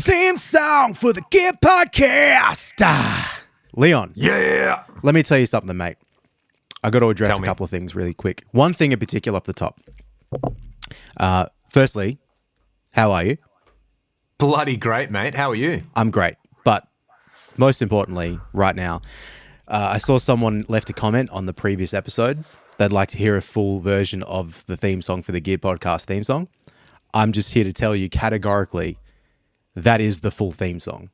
theme song for the Gear Podcast. Leon. Yeah. Let me tell you something, mate. I got to address a couple of things really quick. One thing in particular off the top. Firstly, how are you? Bloody great, mate. How are you? I'm great. But most importantly, right now, I saw someone left a comment on the previous episode. They'd like to hear a full version of the theme song for the Gear Podcast theme song. I'm just here to tell you categorically that is the full theme song.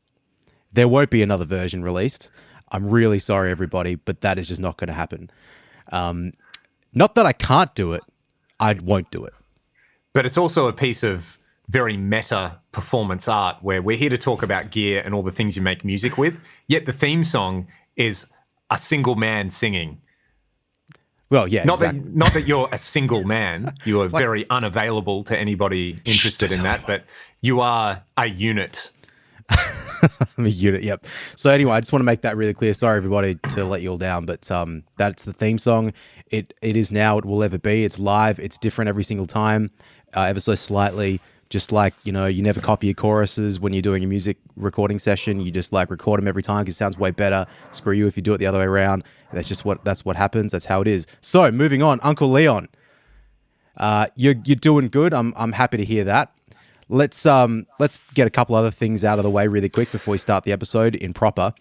There won't be another version released. I'm really sorry, everybody, but that is just not going to happen. Not that I can't do it. I won't do it. But it's also a piece of very meta performance art where we're here to talk about gear and all the things you make music with, yet the theme song is a single man singing. Well, yeah, not that you're a single man. You are very unavailable to anybody interested in that, but you are a unit. I'm a unit, yep. So anyway, I just want to make that really clear. Sorry, everybody, to let you all down, but that's the theme song. It is now, it will ever be. It's live. It's different every single time, ever so slightly. Just like, you know, you never copy your choruses when you're doing a music recording session. You just like record them every time because it sounds way better. Screw you if you do it the other way around. That's what happens. That's how it is. So moving on, Uncle Leon, you're doing good. I'm happy to hear that. Let's get a couple other things out of the way really quick before we start the episode in proper.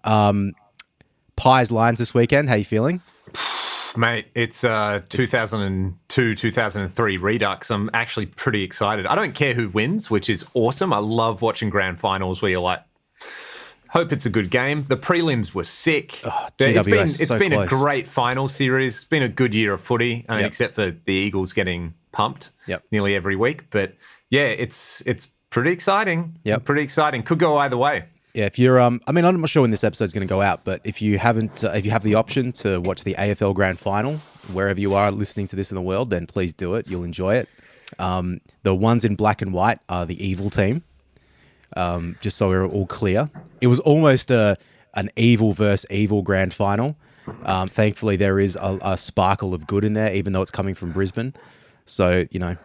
Pies Lions this weekend. How you feeling? Mate, it's 2002, 2003 Redux. I'm actually pretty excited. I don't care who wins, which is awesome. I love watching grand finals where you're like, hope it's a good game. The prelims were sick. Oh, it's been a great final series. It's been a good year of footy, except for the Eagles getting pumped nearly every week. But yeah, it's pretty exciting. Yep. Pretty exciting. Could go either way. Yeah, if you're, I'm not sure when this episode's going to go out, but if you have the option to watch the AFL Grand Final, wherever you are listening to this in the world, then please do it. You'll enjoy it. The ones in black and white are the evil team. Just so we're all clear, it was almost an evil versus evil Grand Final. Thankfully, there is a sparkle of good in there, even though it's coming from Brisbane. So you know,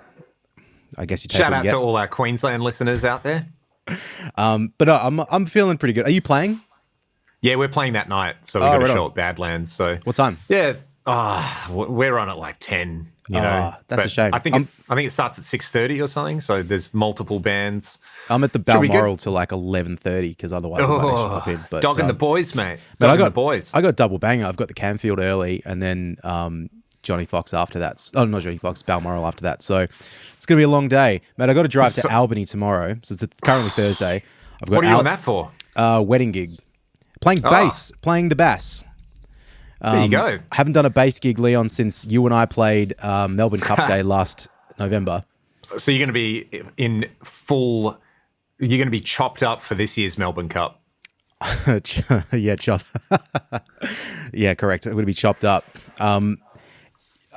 I guess you take shout out to all our Queensland listeners out there. But I'm feeling pretty good. Are you playing? Yeah, we're playing that night, so we got a show at Badlands. So what time? Yeah, we're on at like 10. You know, that's a shame. I think it starts at 6:30 or something. So there's multiple bands. I'm at the Balmoral till like 11:30 because otherwise I won't actually hop in. But dogging the boys, mate. The boys. I got double banger. I've got the Camfield early, and then Johnny Fox after that. Oh, not Johnny Fox, Balmoral after that. So it's going to be a long day. Mate, I got to drive to Albany tomorrow. So it's currently Thursday. What are you on that for? Wedding gig. Playing bass. Playing the bass. There you go. I haven't done a bass gig, Leon, since you and I played Melbourne Cup Day last November. So you're going to be you're going to be chopped up for this year's Melbourne Cup. Yeah, yeah, correct. I'm going to be chopped up.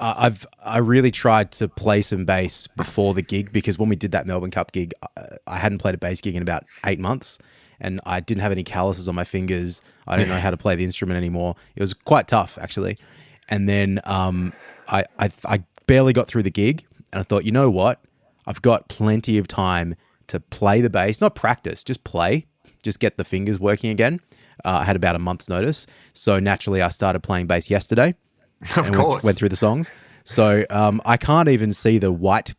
I really tried to play some bass before the gig because when we did that Melbourne Cup gig, I hadn't played a bass gig in about 8 months and I didn't have any calluses on my fingers. I didn't know how to play the instrument anymore. It was quite tough, actually. And then I barely got through the gig and I thought, you know what? I've got plenty of time to play the bass, not practice, just play, just get the fingers working again. I had about a month's notice. So naturally, I started playing bass yesterday. Of course. Went through the songs. So I can't even see the white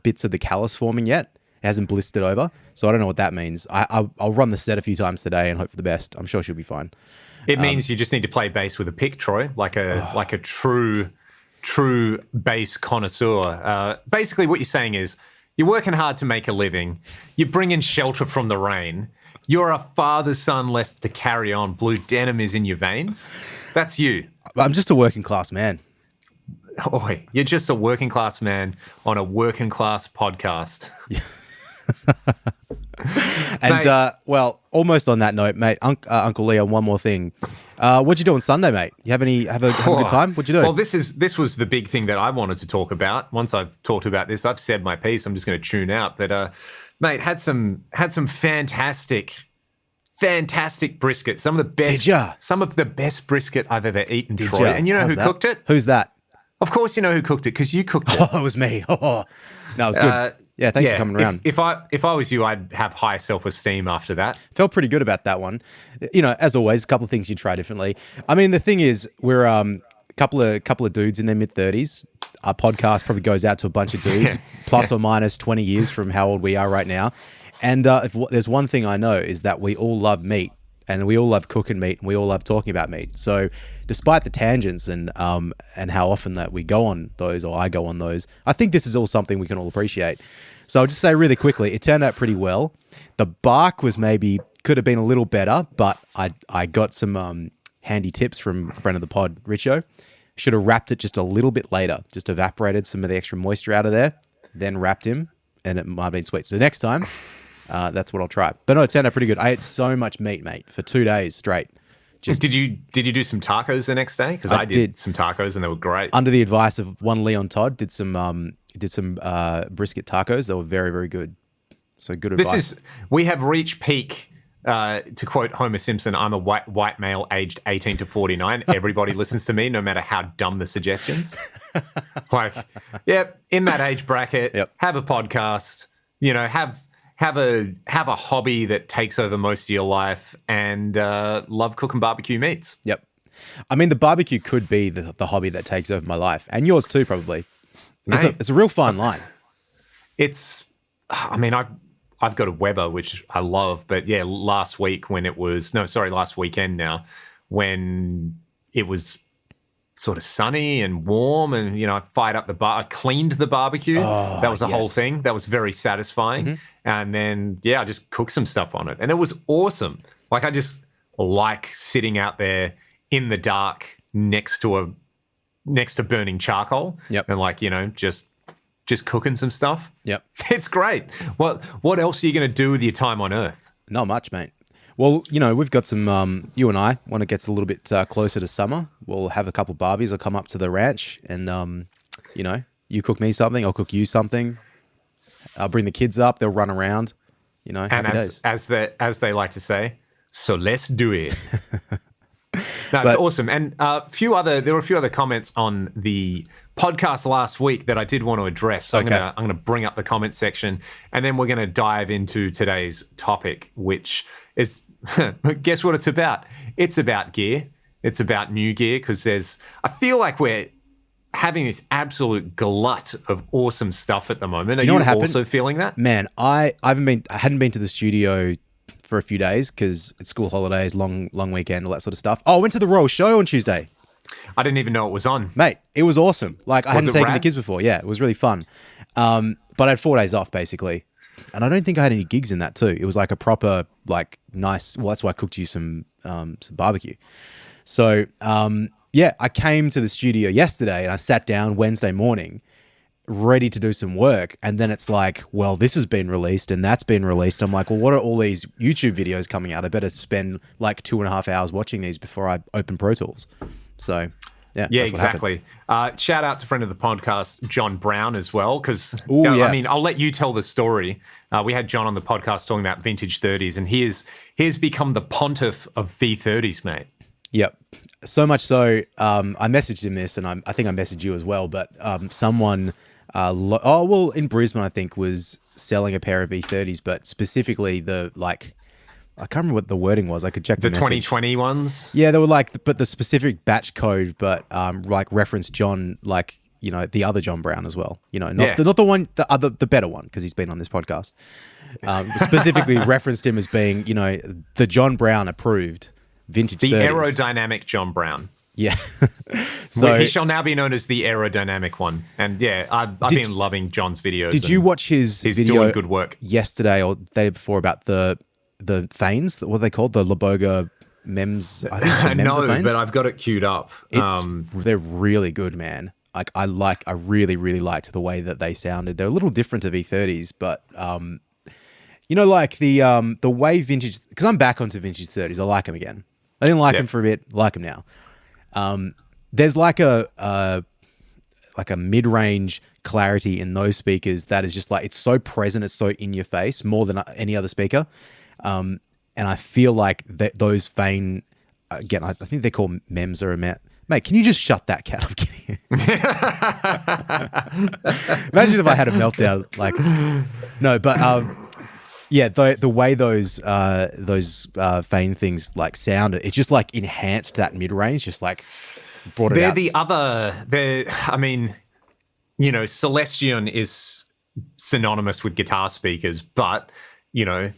bits of the callus forming yet. It hasn't blistered over. So I don't know what that means. I'll run the set a few times today and hope for the best. I'm sure she'll be fine. It means you just need to play bass with a pick, Troy, like a true bass connoisseur. Basically what you're saying is you're working hard to make a living. You're bringing shelter from the rain. You're a father's son left to carry on. Blue denim is in your veins. That's you. I'm just a working class man. Oh, you're just a working class man on a working class podcast. Yeah. And well, almost on that note, mate, Uncle Leon, one more thing. What'd you do on Sunday, mate? You have a good time? What'd you do? Well, this was the big thing that I wanted to talk about. Once I've talked about this, I've said my piece. I'm just going to tune out. But mate, had some fantastic brisket. Some of the best. Did ya? Some of the best brisket I've ever eaten, Troy. And you know who cooked it? Who's that? Of course you know who cooked it, because you cooked it. Oh, it was me. Oh, no, it was good. Yeah, thanks for coming around. If I was you, I'd have high self-esteem after that. Felt pretty good about that one. You know, as always, a couple of things you try differently. I mean, the thing is, we're a couple of dudes in their mid-30s. Our podcast probably goes out to a bunch of dudes, plus or minus 20 years from how old we are right now. And if there's one thing I know is that we all love meat, and we all love cooking meat, and we all love talking about meat. So despite the tangents and how often that we go on those, or I go on those, I think this is all something we can all appreciate. So I'll just say really quickly, it turned out pretty well. The bark was could have been a little better, but I got some handy tips from a friend of the pod, Richo. Should have wrapped it just a little bit later, just evaporated some of the extra moisture out of there, then wrapped him, and it might have been sweet. So next time, that's what I'll try. But no, it turned out pretty good. I ate so much meat, mate, for 2 days straight. Did you do some tacos the next day? Because I did some tacos and they were great. Under the advice of one Leon Todd, did some brisket tacos. They were very, very good. So good advice. We have reached peak. To quote Homer Simpson, I'm a white male aged 18 to 49. Everybody listens to me, no matter how dumb the suggestions. Like, in that age bracket, have a podcast. You know, have a hobby that takes over most of your life, and love cooking barbecue meats. Yep. I mean, the barbecue could be the hobby that takes over my life, and yours too, probably. It's a real fine line. I've got a Weber, which I love, but last weekend now, when it was sort of sunny and warm, and I fired up I cleaned the barbecue. That was the whole thing. That was very satisfying. Mm-hmm. And then I just cooked some stuff on it, and it was awesome. Like, I just like sitting out there in the dark next to burning charcoal. Yep. And just cooking some stuff. Yep. It's great. What else are you going to do with your time on Earth? Not much, mate. Well, we've got some, you and I, when it gets a little bit closer to summer, we'll have a couple barbies. I'll come up to the ranch and, you cook me something, I'll cook you something. I'll bring the kids up, they'll run around, And as they like to say, so let's do it. No, it's awesome. And there were a few other comments on the podcast last week that I did want to address. So I'm going to bring up the comment section, and then we're going to dive into today's topic, which is, guess what it's about? It's about gear. It's about new gear, because I feel like we're having this absolute glut of awesome stuff at the moment. Are you also feeling that? Man, I hadn't been to the studio for a few days because it's school holidays, long weekend, all that sort of stuff. Oh, I went to the Royal Show on Tuesday. I didn't even know it was on. Mate, it was awesome. Like, I hadn't taken the kids before. Yeah, it was really fun. But I had 4 days off, basically. And I don't think I had any gigs in that too. It was like a proper, like, nice... Well, that's why I cooked you some barbecue. So, I came to the studio yesterday and I sat down Wednesday morning ready to do some work, and then it's like, well, this has been released and that's been released. I'm like, well, what are all these YouTube videos coming out? I better spend like 2.5 hours watching these before I open Pro Tools. So yeah, exactly. Shout out to friend of the podcast, John Brown, as well, because I mean, I'll let you tell the story. We had John on the podcast talking about vintage 30s, and he has become the pontiff of V30s, mate. Yep. So much so, I messaged him this, and I think I messaged you as well, but someone in Brisbane, I think, was selling a pair of V30s, but specifically I can't remember what the wording was. I could check the 2020 ones. Yeah, they were but the specific batch code, but referenced John, the other John Brown as well. Not the one, the better one, because he's been on this podcast. Specifically referenced him as being, the John Brown approved vintage. The 30s. aerodynamic John Brown. Yeah. So he shall now be known as the aerodynamic one. And I've been loving John's videos. Did you watch his video? He's doing good work. Yesterday or the day before about the Fanes? What are they called? The Laboga Mems? I think it's Mems No, but I've got it queued up. They're really good, man. I really, really liked the way that they sounded. They're a little different to V30s, but the way vintage, because I'm back onto vintage 30s. I like them again. I didn't like them for a bit, like them now. There's like a mid-range clarity in those speakers that is just it's so present, it's so in your face more than any other speaker. And I feel like those Fane, again, I think they're called MEMS or Mate, can you just shut that cat? I'm kidding. Imagine if I had a meltdown. Like, no, but yeah, the way those Fane things like sounded, it just like enhanced that mid range, just like brought it out. I mean, you know, Celestion is synonymous with guitar speakers, but you know,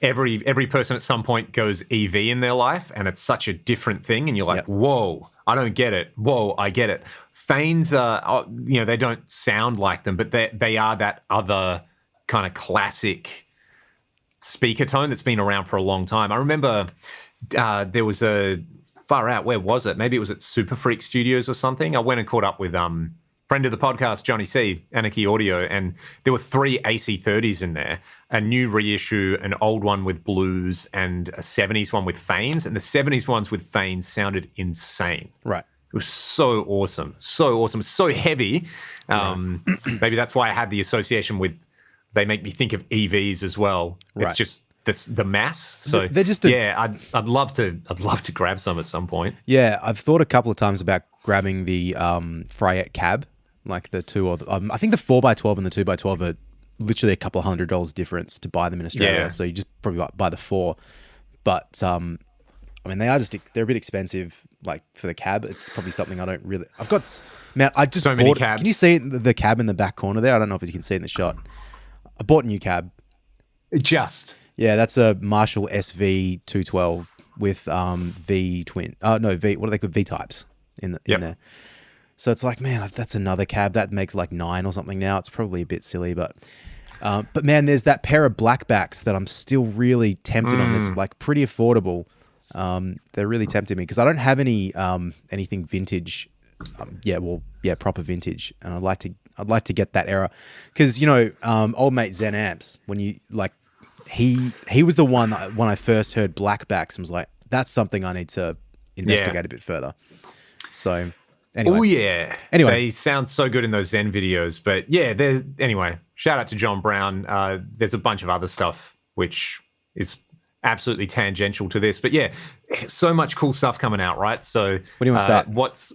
every person at some point goes EV in their life, and it's such a different thing, and you're like, whoa, I don't get it. Whoa, I get it. Fanes are, you know, they don't sound like them, but they are that other kind of classic speaker tone that's been around for a long time. I remember there was a far out, where was it? Maybe it was at Super Freak Studios or something. I went and caught up with friend of the podcast, Johnny C, Anarchy Audio, and there were 3 AC30s in there, a new reissue, an old one with blues, and a 70s one with Fanes, and the 70s ones with Fanes sounded insane. Right. It was so awesome, so heavy. Maybe that's why I had the association with, they make me think of EVs as well. Right. It's just the mass. So they're just I'd love to grab some at some point. Yeah, I've thought a couple of times about grabbing the Freyet cab, like the two, or I think the 4x12 and the 2x12 are literally a couple of $100 difference to buy them in Australia. Yeah. So you just probably buy the 4. But I mean, they're a bit expensive. Like for the cab, it's probably something I don't really. I've got, man, I just so bought, many cabs. Can you see the cab in the back corner there? I don't know if you can see it in the shot. I bought a new cab. Yeah, that's a Marshall SV 212 with V twin. No, V. What are they called? V types in there. So it's like, man, that's another cab that makes like 9 or something now. It's probably a bit silly, but man, there's that pair of blackbacks that I'm still really tempted on. This, like, pretty affordable. They're really tempting me because I don't have anything vintage. Proper vintage, and I'd like to get that era because, you know, old mate Zen Amps, when you like. He was the one that, when I first heard blackbacks, I was like, that's something I need to investigate a bit further. So anyway. Oh yeah. Anyway. They sound so good in those Zen videos. But yeah, shout out to John Brown. There's a bunch of other stuff which is absolutely tangential to this. But yeah, so much cool stuff coming out, right? So where do you want to start?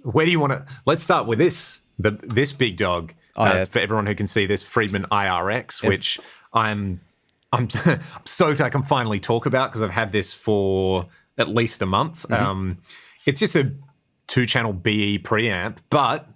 Where do you want to let's start with this big dog. For everyone who can see this, Friedman IR-X, which I'm stoked I can finally talk about because I've had this for at least a month. It's just a 2-channel BE preamp, but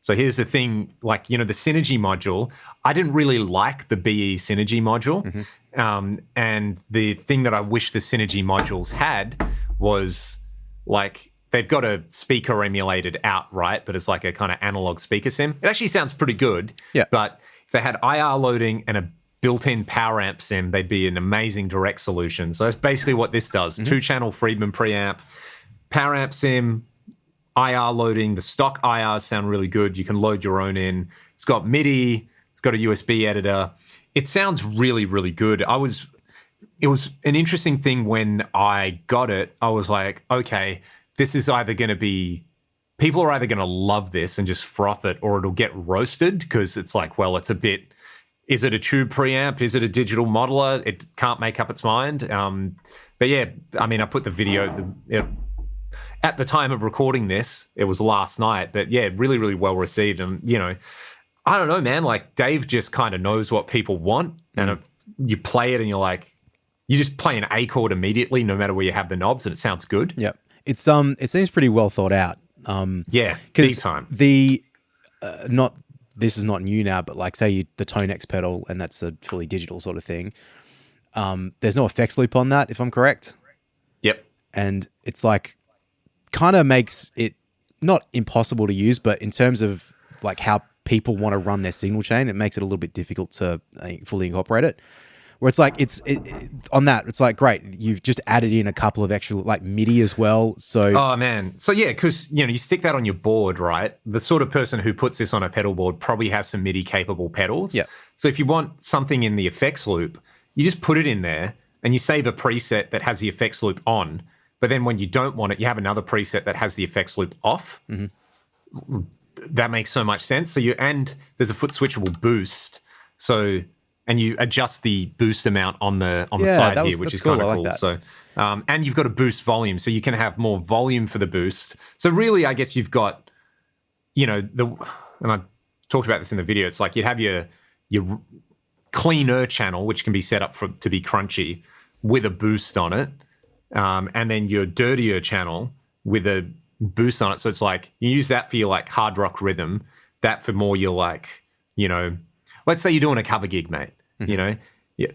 so here's the thing, like, you know, the Synergy module, I didn't really like the BE Synergy module. And the thing that I wish the Synergy modules had was, like, they've got a speaker emulated out, right? But it's like a kind of analog speaker sim. It actually sounds pretty good. Yeah. But if they had IR loading and a built-in power amp sim, they'd be an amazing direct solution. So that's basically what this does. 2-channel Friedman preamp, power amp sim, IR loading. The stock IRs sound really good. You can load your own in. It's got MIDI. It's got a USB editor. It sounds really, really good. It was an interesting thing when I got it. I was like, okay, this is either going to be, people are either going to love this and just froth it, or it'll get roasted because it's like, well, it's a bit, is it a tube preamp? Is it a digital modeler? It can't make up its mind. But yeah, I mean, I put the video, at the time of recording this, it was last night, but yeah, really, really well received. And, you know, I don't know, man, like Dave just kind of knows what people want, and you play it and you're like, you just play an A chord immediately, no matter where you have the knobs, and it sounds good. Yep. It seems pretty well thought out. Yeah, big time. This is not new now, but like, say the Tonex pedal, and that's a fully digital sort of thing. There's no effects loop on that, if I'm correct. Yep. And it's like, kind of makes it not impossible to use, but in terms of like how people want to run their signal chain, it makes it a little bit difficult to fully incorporate it. Where it's like, on that, it's like, great, you've just added in a couple of extra like MIDI as well. So, oh man, so yeah, because you know, you stick that on your board, right? The sort of person who puts this on a pedal board probably has some MIDI capable pedals. Yeah. So if you want something in the effects loop, you just put it in there and you save a preset that has the effects loop on. But then when you don't want it, you have another preset that has the effects loop off. That makes so much sense. And there's a foot switchable boost. So and you adjust the boost amount on the Yeah, side here, which is cool. kind of I cool. like that. So, and you've got a boost volume, so you can have more volume for the boost. So really, I guess you've got, and I talked about this in the video. It's like you'd have your cleaner channel, which can be set up to be crunchy with a boost on it, and then your dirtier channel with a boost on it. So it's like you use that for your like hard rock rhythm, that for more your like, let's say you're doing a cover gig, mate.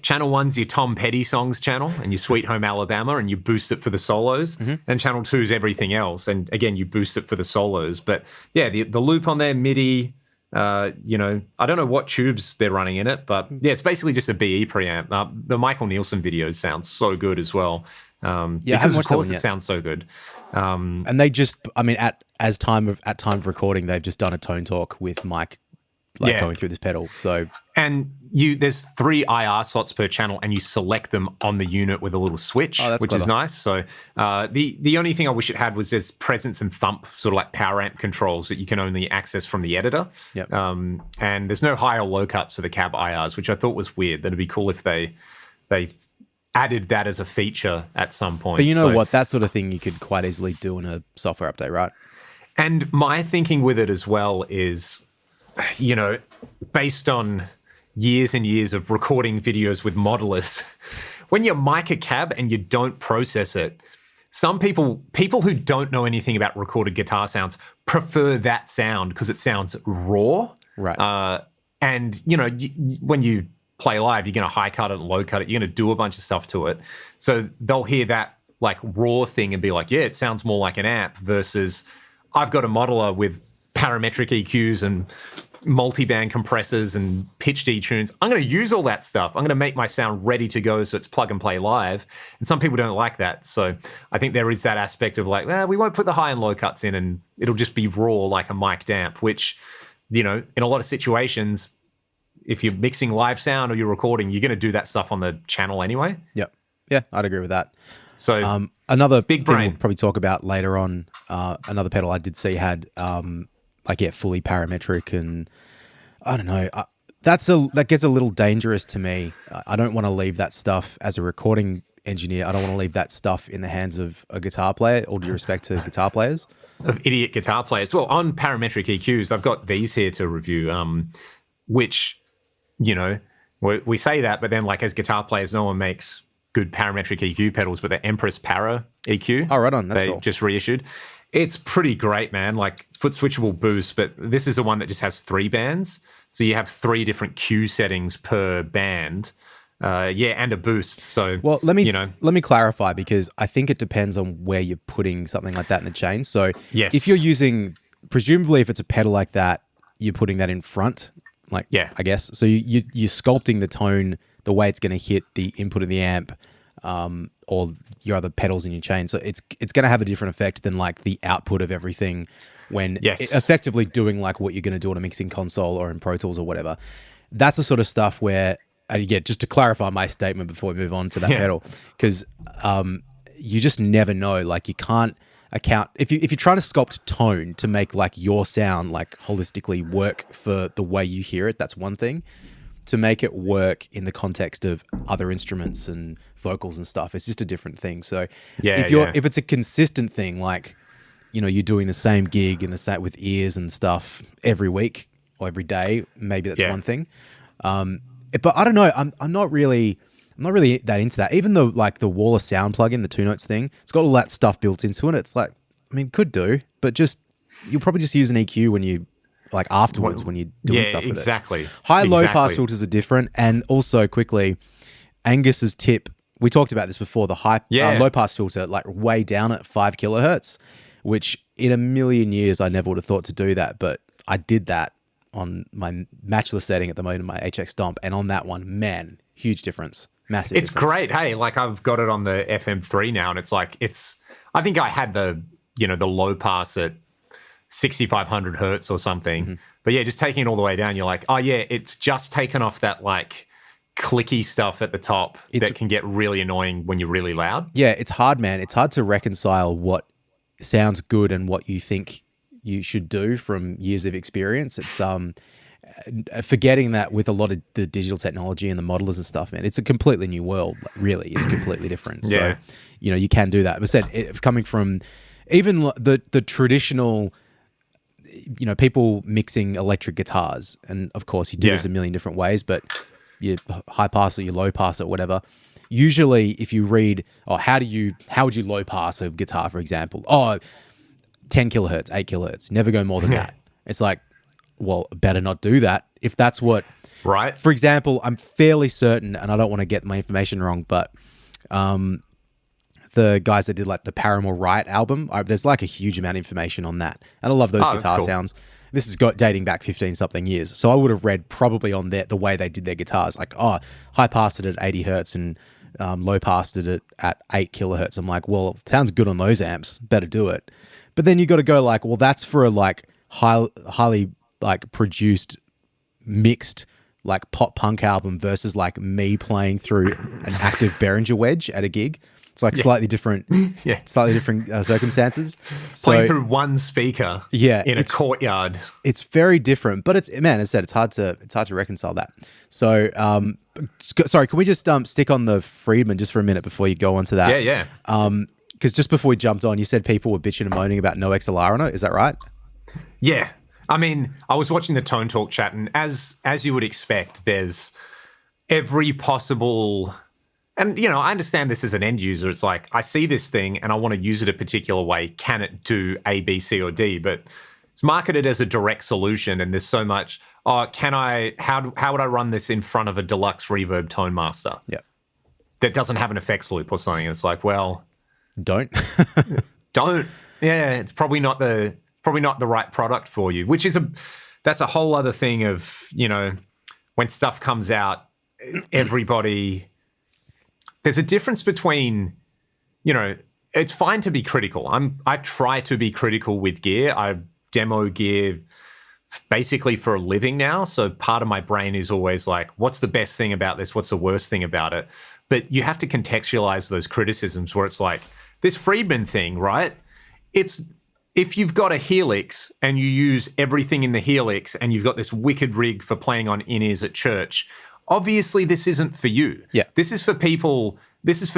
Channel 1's your Tom Petty songs channel and your Sweet Home Alabama, and you boost it for the solos. And channel 2's everything else, and again you boost it for the solos. But yeah, the loop on there, MIDI. I don't know what tubes they're running in it, but yeah, it's basically just a BE preamp. The Michael Nielsen videos sound so good as well. Because of course it sounds so good. And they just, at time of recording, they've just done a tone talk with Mike, going through this pedal. So, and there's 3 IR slots per channel, and you select them on the unit with a little switch, which clever. Is nice. So, the only thing I wish it had was there's presence and thump, sort of like power amp controls that you can only access from the editor. Yep. And there's no high or low cuts for the cab IRs, which I thought was weird. That'd be cool if they added that as a feature at some point. But you know what? That sort of thing you could quite easily do in a software update, right? And my thinking with it as well is, based on years and years of recording videos with modelers, when you mic a cab and you don't process it, some people who don't know anything about recorded guitar sounds prefer that sound because it sounds raw. Right. And, when you play live, you're going to high cut it and low cut it. You're going to do a bunch of stuff to it. So they'll hear that like raw thing and be like, yeah, it sounds more like an amp, versus I've got a modeler with parametric EQs and multi-band compressors and pitch detunes. I'm going to use all that stuff. I'm going to make my sound ready to go so it's plug and play live. And some people don't like that. So I think there is that aspect of like, we won't put the high and low cuts in and it'll just be raw like a mic'd amp, which, in a lot of situations, if you're mixing live sound or you're recording, you're going to do that stuff on the channel anyway. Yep. Yeah, I'd agree with that. So another big thing brain. we'll probably talk about later on, another pedal I did see had fully parametric, and I don't know. That gets a little dangerous to me. I don't want to leave that stuff as a recording engineer. I don't want to leave that stuff in the hands of a guitar player, all due respect to guitar players. Of idiot guitar players. Well, on parametric EQs, I've got these here to review, which, we say that, but then like as guitar players, no one makes good parametric EQ pedals, but the Empress Para EQ. Oh, right on. That's they cool. just reissued. It's pretty great, man. Like foot switchable boost, but this is the one that just has 3 bands. So you have 3 different Q settings per band. And a boost. So, well, let me clarify, because I think it depends on where you're putting something like that in the chain. So yes. If you're using, presumably if it's a pedal like that, you're putting that in front, I guess. So you're sculpting the tone the way it's going to hit the input of the amp, or your other pedals in your chain. So it's going to have a different effect than like the output of everything when effectively doing like what you're going to do on a mixing console or in Pro Tools or whatever. That's the sort of stuff where, just to clarify my statement before we move on to that pedal, because you just never know. Like you can't account if you're trying to sculpt tone to make like your sound like holistically work for the way you hear it. That's one thing. To make it work in the context of other instruments and vocals and stuff, it's just a different thing. So if it's a consistent thing, like you're doing the same gig in the set with ears and stuff every week or every day, maybe that's one thing. But I don't know. I'm not really that into that. Even though like the Wall of Sound plugin, the 2 Notes thing, it's got all that stuff built into it. It's like, could do, but you'll probably just use an EQ when you like afterwards when you're doing stuff with exactly. it. High low pass filters are different, and also quickly, Angus's tip. We talked about this before. The low pass filter, like way down at 5 kilohertz, which in a million years I never would have thought to do that, but I did that on my matchless setting at the moment, my HX Stomp, and on that one, man, huge difference, massive. It's great. Hey, like I've got it on the FM3 now, and it's like I think I had the low pass at 6,500 hertz or something, but just taking it all the way down, you're like, oh yeah, it's just taken off that like clicky stuff at the top that can get really annoying when you're really loud. Yeah, it's hard, man. It's hard to reconcile what sounds good and what you think you should do from years of experience. forgetting that with a lot of the digital technology and the modelers and stuff, man, it's a completely new world. Really, it's completely different. Yeah. So, you can do that. But coming from even the traditional, people mixing electric guitars, and of course you do this a million different ways, but you high pass or you low pass or whatever. Usually, if you read, how would you low pass a guitar, for example? 10 kilohertz, 8 kilohertz, never go more than that. It's like, well, better not do that if that's what. Right. For example, I'm fairly certain, and I don't want to get my information wrong, but the guys that did like the Paramore Riot album, there's like a huge amount of information on that, and I love those guitar cool. sounds. This is dating back 15 something years, so I would have read probably on the way they did their guitars, like high passed it at 80 hertz and low passed it at 8 kilohertz. I'm like, well, it sounds good on those amps, better do it. But then you got to go like, well, that's for a like highly like produced, mixed like pop punk album versus like me playing through an active Behringer wedge at a gig. It's like slightly different circumstances. Playing through one speaker in a courtyard. It's very different, but as I said, it's hard to reconcile that. So, sorry, can we just stick on the Friedman just for a minute before you go on to that? Yeah. Because just before we jumped on, you said people were bitching and moaning about no XLR on it. Is that right? Yeah. I mean, I was watching the Tone Talk chat, and as you would expect, there's every possible... And, I understand this as an end user. It's like, I see this thing and I want to use it a particular way. Can it do A, B, C, or D? But it's marketed as a direct solution, and there's so much, how would I run this in front of a deluxe reverb tone master? Yeah. That doesn't have an effects loop or something. And it's like, well... Don't. Don't. Yeah, it's probably not the right product for you, that's a whole other thing of, when stuff comes out, everybody... There's a difference between, it's fine to be critical. I try to be critical with gear. I demo gear basically for a living now. So part of my brain is always like, what's the best thing about this? What's the worst thing about it? But you have to contextualize those criticisms where it's like, this Friedman thing, right? If you've got a Helix and you use everything in the Helix and you've got this wicked rig for playing on in-ears at church, obviously this isn't for you. Yeah. This is for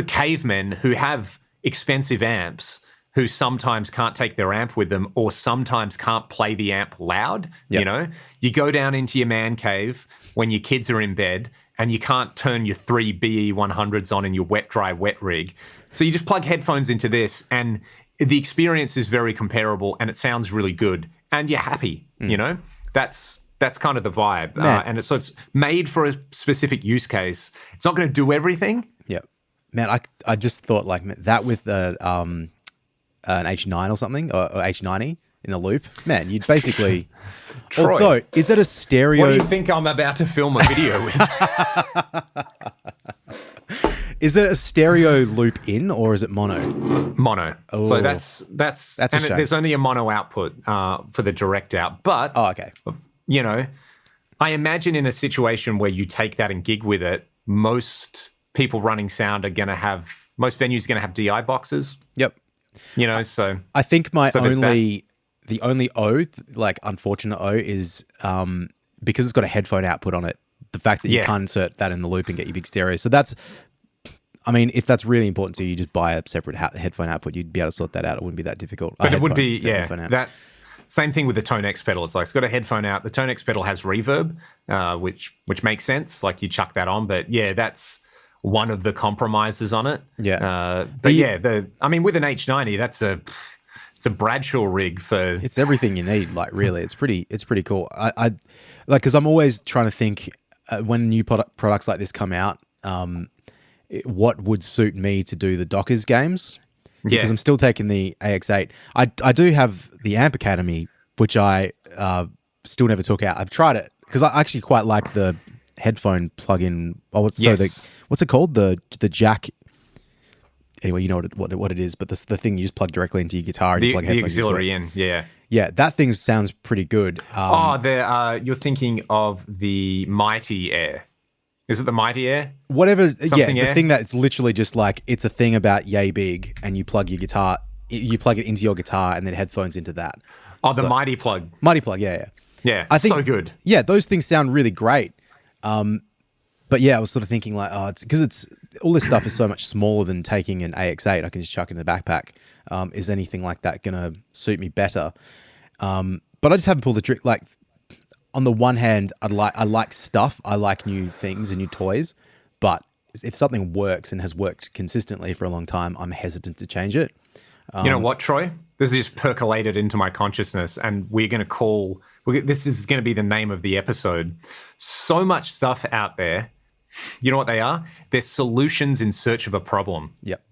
cavemen who have expensive amps, who sometimes can't take their amp with them or sometimes can't play the amp loud. Yep. You go down into your man cave when your kids are in bed and you can't turn your 3 BE100s on in your wet rig. So you just plug headphones into this and the experience is very comparable and it sounds really good and you're happy, That's kind of the vibe. And it's made for a specific use case. It's not going to do everything. Yeah. Man, I just thought like that with an H9 or something or H90 in the loop. Man, you'd basically... Troy, although, is it a stereo... What do you think I'm about to film a video with? Is it a stereo loop in or is it mono? Mono. Oh. So that's a shame. there's only a mono output for the direct out. But, okay. I imagine in a situation where you take that and gig with it, most people running sound most venues are going to have DI boxes. Yep. So... I think the only unfortunate is because it's got a headphone output on it, the fact that you can't insert that in the loop and get your big stereo. So that's... if that's really important to you, just buy a separate headphone output. You'd be able to sort that out. It wouldn't be that difficult. But it would be, that same thing with the Tone X pedal. It's like it's got a headphone out. The Tone X pedal has reverb, which makes sense. Like you chuck that on, but that's one of the compromises on it. Yeah. With an H90, it's a Bradshaw rig for. It's everything you need. Like really, it's pretty cool. I because I'm always trying to think when new products like this come out. What would suit me to do the Dockers games? Because I'm still taking the AX8. I do have the Amp Academy, which I still never took out. I've tried it because I actually quite like the headphone plug-in. What's it called? The jack. Anyway, you know what it is, but the thing you just plug directly into your guitar and you plug headphones into it. The auxiliary in, yeah. Yeah, that thing sounds pretty good. You're thinking of the Mighty Air. Is it the Mighty Air? Whatever. Something the Air? thing that it's literally just like, it's a thing about yay big and you plug your guitar, you plug it into your guitar and then headphones into that. The Mighty Plug. Mighty Plug, yeah. Yeah, I think so good. Yeah, those things sound really great. But yeah, I was sort of thinking like, oh, it's because it's all this stuff is so much smaller than taking an AX8. I can just chuck in the backpack. Is anything like that gonna suit me better? But I just haven't pulled the trick. Like, on the one hand, I like stuff. I like new things and new toys. But if something works and has worked consistently for a long time, I'm hesitant to change it. You know what, Troy? This has just percolated into my consciousness, and this is going to be the name of the episode. So much stuff out there. You know what they are? They're solutions in search of a problem. Yep.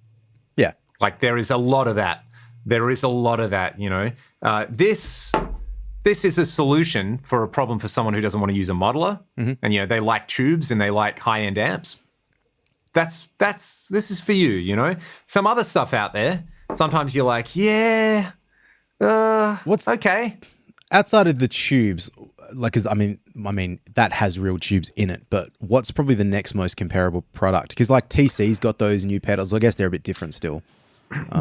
Yeah. Like, there is a lot of that. This is a solution for a problem for someone who doesn't want to use a modeler, and they like tubes and they like high-end amps. This is for you. Some other stuff out there. Sometimes you're like, yeah, what's okay? Outside of the tubes, like, 'cause I mean, that has real tubes in it, but what's probably the next most comparable product? Because like TC's got those new pedals. I guess they're a bit different still.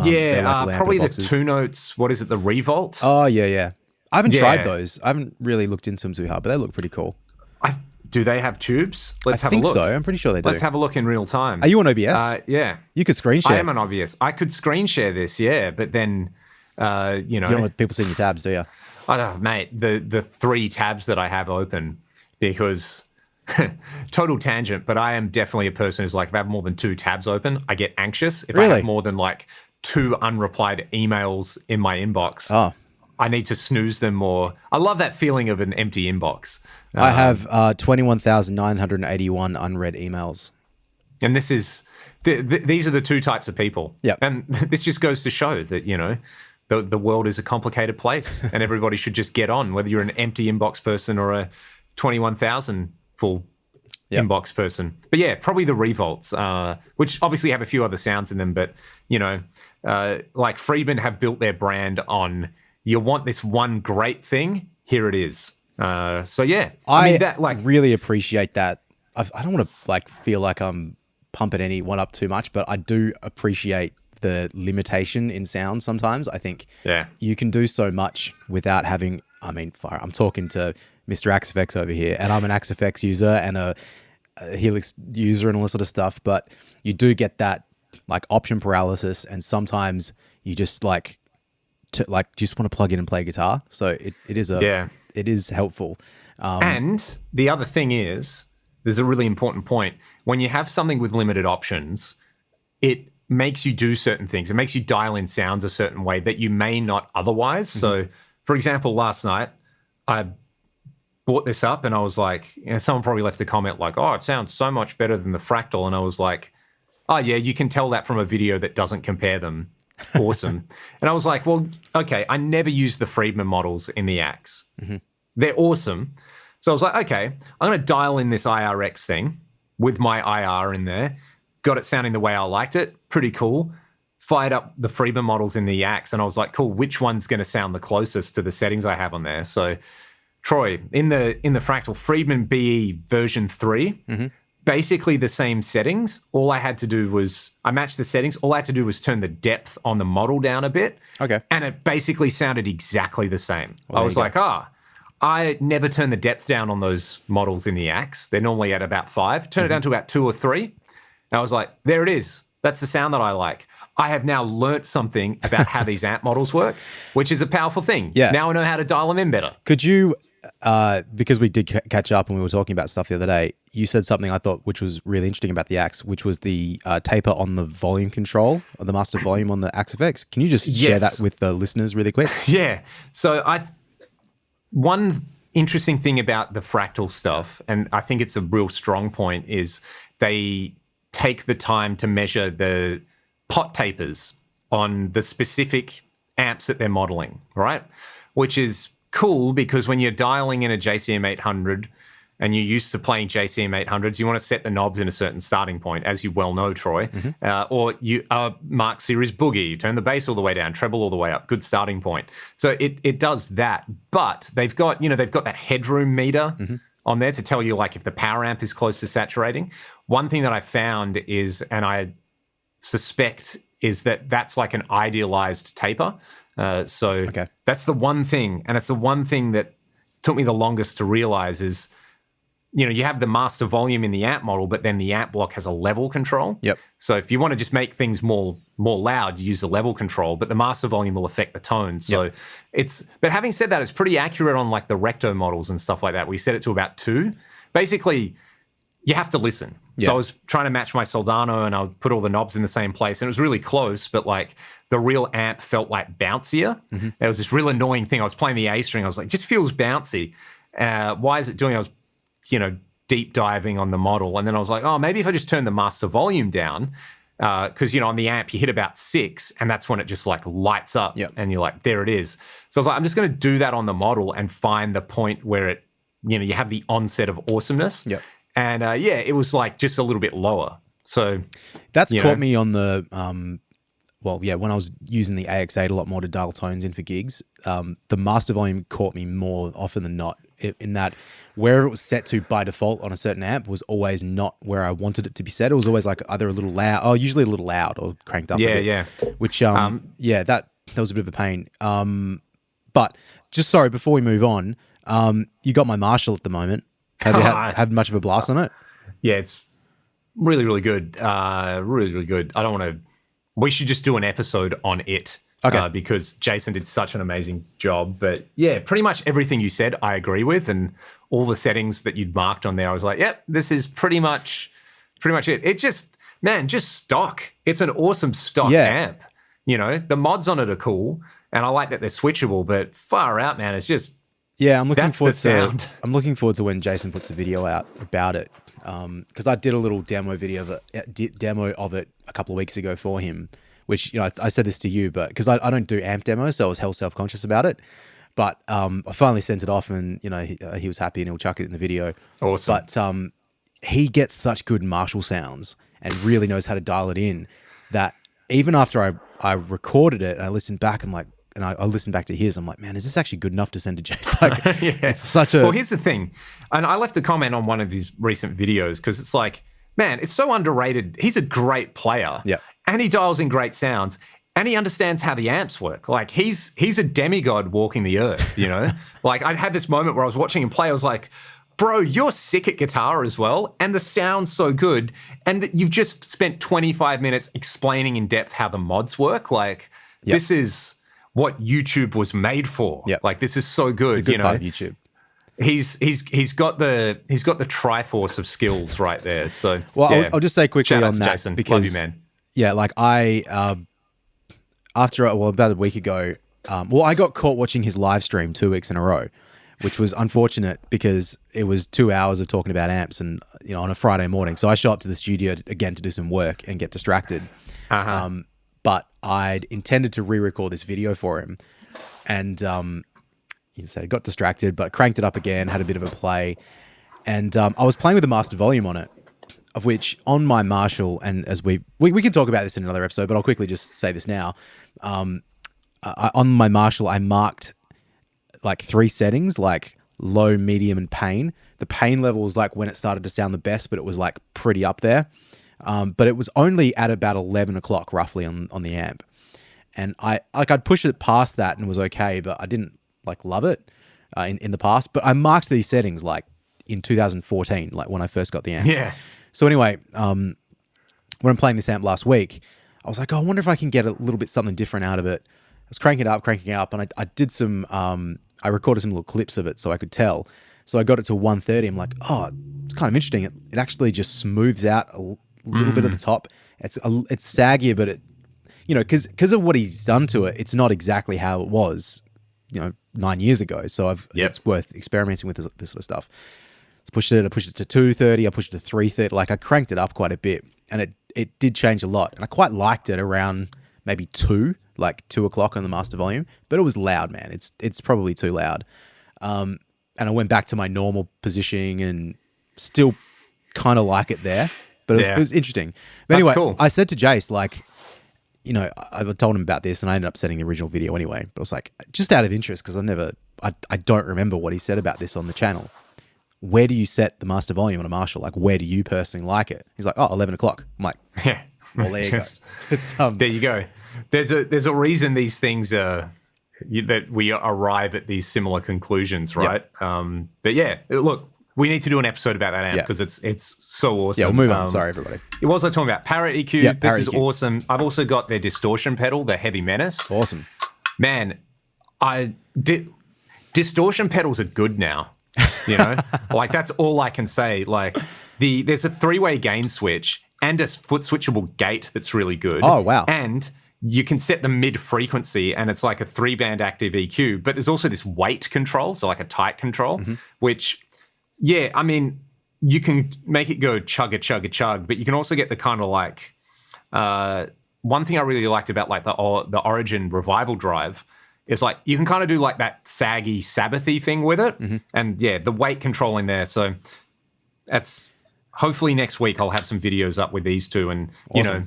They're like probably the boxes. 2 Notes. What is it? The Revolt? Oh yeah. I haven't tried those. I haven't really looked into them too hard, but they look pretty cool. Do they have tubes? Let's have a look. I think so. I'm pretty sure they do. Let's have a look in real time. Are you on OBS? Yeah. You could screen share. I am on OBS. I could screen share this, yeah, but then, You don't want people seeing your tabs, do you? I don't know, mate, the 3 tabs that I have open, because total tangent, but I am definitely a person who's like, if I have more than 2 tabs open, I get anxious. If I have more than like 2 unreplied emails in my inbox, I need to snooze them more. I love that feeling of an empty inbox. I have 21,981 unread emails. And this is these are the 2 types of people. Yeah. And this just goes to show that, the world is a complicated place and everybody should just get on, whether you're an empty inbox person or a 21,000 full inbox person. But yeah, probably the Revolts, which obviously have a few other sounds in them, but, like Friedman have built their brand on, you want this one great thing, here it is. So yeah, I mean, that, like, really appreciate that. I don't want to feel like I'm pumping anyone up too much, but I do appreciate the limitation in sound sometimes. I think you can do so much without having, I'm talking to Mr. AXFX over here, and I'm an AXFX user and a Helix user and all this sort of stuff, but you do get that like option paralysis, and sometimes you just just want to plug in and play guitar. So it is helpful. And the other thing is, there's a really important point. When you have something with limited options, it makes you do certain things. It makes you dial in sounds a certain way that you may not otherwise. So, for example, last night, I brought this up and I was like, someone probably left a comment like, oh, it sounds so much better than the Fractal. And I was like, oh, yeah, you can tell that from a video that doesn't compare them. Awesome. And I was like, well, okay, I never use the Friedman models in the Axe. They're awesome. So I was like, okay, I'm going to dial in this IR-X thing with my IR in there. Got it sounding the way I liked it. Pretty cool. Fired up the Friedman models in the Axe, and I was like, cool, which one's going to sound the closest to the settings I have on there? So, Troy, in the Fractal Friedman BE version 3, basically the same settings. All I had to do was, I matched the settings. All I had to do was turn the depth on the model down a bit. Okay. And it basically sounded exactly the same. Well, I was like, I never turn the depth down on those models in the Axe. They're normally at about 5. Turn it down to about 2 or 3. And I was like, there it is. That's the sound that I like. I have now learnt something about how these amp models work, which is a powerful thing. Yeah. Now I know how to dial them in better. Could you, because we did catch up and we were talking about stuff the other day, you said something I thought which was really interesting about the Axe, which was the taper on the volume control, or the master volume on the AXFX. Can you just share that with the listeners really quick? Yeah. So one interesting thing about the Fractal stuff, and I think it's a real strong point, is they take the time to measure the pot tapers on the specific amps that they're modeling, right? Which is cool, because when you're dialing in a JCM 800 and you're used to playing JCM 800s, you want to set the knobs in a certain starting point, as you well know, Troy. Or you Mark Series Boogie, you turn the bass all the way down, treble all the way up, good starting point. So it does that, but they've got that headroom meter on there to tell you like if the power amp is close to saturating. One thing that I found is, and I suspect, is that that's like an idealized taper. That's the one thing, and it's the one thing that took me the longest to realize is, you have the master volume in the amp model, but then the amp block has a level control. Yep. So if you want to just make things more loud, you use the level control, but the master volume will affect the tone. So but having said that, it's pretty accurate on like the recto models and stuff like that. We set it to about 2. Basically, you have to listen. Yeah. So I was trying to match my Soldano and I would put all the knobs in the same place and it was really close, but like the real amp felt like bouncier. There was this real annoying thing. I was playing the A string. I was like, it just feels bouncy. Why is it doing? I was deep diving on the model. And then I was like, oh, maybe if I just turn the master volume down, because, on the amp, you hit about 6 and that's when it just like lights up and you're like, there it is. So I was like, I'm just going to do that on the model and find the point where it, you have the onset of awesomeness. Yep. And it was like just a little bit lower. So that's caught me on the, when I was using the AX8 a lot more to dial tones in for gigs, the master volume caught me more often than not in that wherever it was set to by default on a certain amp was always not where I wanted it to be set. It was always like either a little loud, usually a little loud or cranked up a bit. Which, that was a bit of a pain. But just sorry, before we move on, you got my Marshall at the moment. Have you had much of a blast on it? Yeah, it's really, really good. Really, really good. I don't want to... We should just do an episode on it. Okay. Because Jason did such an amazing job. But yeah, pretty much everything you said, I agree with. And all the settings that you'd marked on there, I was like, yep, this is pretty much it. It's just, man, just stock. It's an awesome stock amp. The mods on it are cool. And I like that they're switchable, but far out, man, it's just... Yeah, I'm looking forward to when Jason puts a video out about it, because I did a little demo video of it a couple of weeks ago for him. Which I said this to you, but because I don't do amp demos, so I was hell self-conscious about it. But I finally sent it off, and he was happy, and he'll chuck it in the video. Awesome. But he gets such good Marshall sounds and really knows how to dial it in that even after I recorded it, and I listened back, I'm like. And I listened back to his. I'm like, man, is this actually good enough to send to Jason? Like, it's such a... Well, here's the thing. And I left a comment on one of his recent videos because it's like, man, it's so underrated. He's a great player. Yeah. And he dials in great sounds. And he understands how the amps work. Like, he's a demigod walking the earth, Like, I had this moment where I was watching him play. I was like, bro, you're sick at guitar as well. And the sound's so good. And you've just spent 25 minutes explaining in depth how the mods work. Like, this is... what YouTube was made for. Like, this is so good. It's a good part of YouTube. He's got the Triforce of skills right there. So I'll just say quickly on that, Jason. because Love you, man. Yeah, like about a week ago, I got caught watching his live stream 2 weeks in a row, which was unfortunate because it was 2 hours of talking about amps and on a Friday morning. So I show up to the studio again to do some work and get distracted. But I'd intended to re-record this video for him, and I got distracted, but cranked it up again, had a bit of a play, and I was playing with the master volume on it, of which on my Marshall, and as we can talk about this in another episode, but I'll quickly just say this now. On my Marshall, I marked like 3 settings, like low, medium, and pain. The pain level was like when it started to sound the best, but it was like pretty up there. But it was only at about 11 o'clock roughly on the amp. And I'd push it past that and was okay, but I didn't like love it in the past. But I marked these settings like in 2014, like when I first got the amp. Yeah. So anyway, when I'm playing this amp last week, I was like, I wonder if I can get a little bit something different out of it. I was cranking it up, and I did some, I recorded some little clips of it so I could tell. So I got it to 130. I'm like, oh, it's kind of interesting. It actually just smooths out a little bit at the top. It's saggier, but it, because of what he's done to it, it's not exactly how it was, 9 years ago. So it's worth experimenting with this sort of stuff. So I pushed it to 230. I pushed it to 330. Like, I cranked it up quite a bit, and it did change a lot. And I quite liked it around maybe 2 o'clock on the master volume, but it was loud, man. It's probably too loud. And I went back to my normal positioning and still kind of like it there. But it was interesting. But anyway, cool. I said to Jace, like, I told him about this, and I ended up sending the original video anyway. But I was like, just out of interest, because I don't remember what he said about this on the channel. Where do you set the master volume on a Marshall? Like, where do you personally like it? He's like, 11 o'clock. I'm like, well, there you go. It's there you go. There's a reason these things are that we arrive at these similar conclusions, right? But yeah, look, we need to do an episode about that amp because it's so awesome. Yeah, we'll move on. Sorry, everybody. What was I talking about? Parrot EQ. Yeah, this Parrot is EQ. awesome. I've also got their distortion pedal, the Heavy Menace. Awesome. Man, distortion pedals are good now. You know, like that's all I can say. Like there's a 3-way gain switch and a foot switchable gate that's really good. Oh, wow. And you can set the mid frequency and it's like a 3-band active EQ, but there's also this weight control, so like a tight control, which, yeah, I mean, you can make it go chug a chug a chug, but you can also get the kind of like, one thing I really liked about like the Origin Revival Drive is like you can kind of do like that saggy Sabbathy thing with it. And yeah, the weight control in there. So that's hopefully next week I'll have some videos up with these two. And, you know,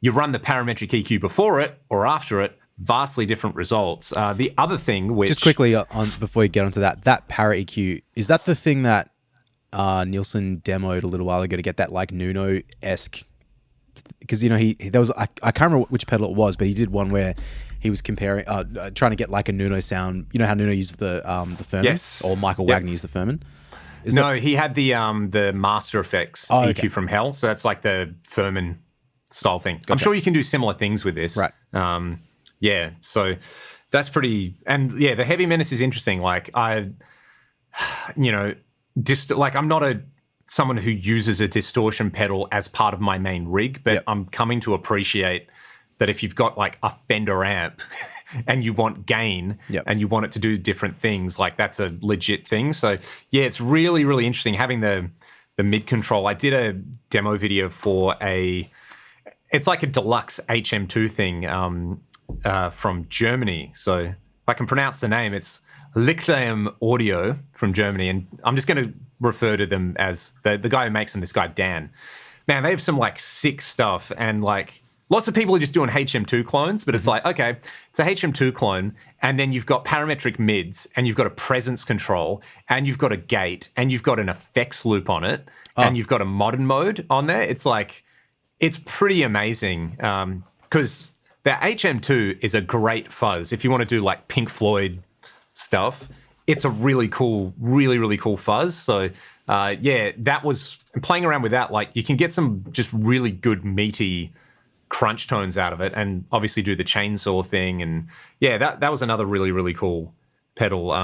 you run the parametric EQ before it or after it, vastly different results. The other thing which... Just quickly before you get onto that Parrot EQ, is that the thing that Nielsen demoed a little while ago to get that like Nuno-esque? Because, you know, there was I can't remember which pedal it was, but he did one where he was comparing, trying to get like a Nuno sound. You know how Nuno used the Furman? Yes. Or Michael Wagner used the Furman? He had the Master Effects EQ from Hell. So that's like the Furman style thing. I'm sure you can do similar things with this. Right. Yeah. So that's pretty, and yeah, the Heavy Menace is interesting. Like I'm not someone who uses a distortion pedal as part of my main rig, but I'm coming to appreciate that if you've got like a Fender amp and you want gain and you want it to do different things, like that's a legit thing. So yeah, it's really, really interesting having the mid control. I did a demo video for it's like a deluxe HM2 thing from Germany. So if I can pronounce the name, it's Lichtheim Audio from Germany. And I'm just going to refer to them as the guy who makes them, this guy, Dan. Man, they have some like sick stuff. And like lots of people are just doing HM2 clones, but it's like, okay, it's a HM2 clone. And then you've got parametric mids and you've got a presence control and you've got a gate and you've got an effects loop on it and you've got a modern mode on there. It's like, it's pretty amazing because the HM2 is a great fuzz. If you want to do like Pink Floyd stuff, it's a really cool, really, really cool fuzz. So yeah, that was playing around with that. Like you can get some just really good meaty crunch tones out of it and obviously do the chainsaw thing. And yeah, that was another really, really cool pedal.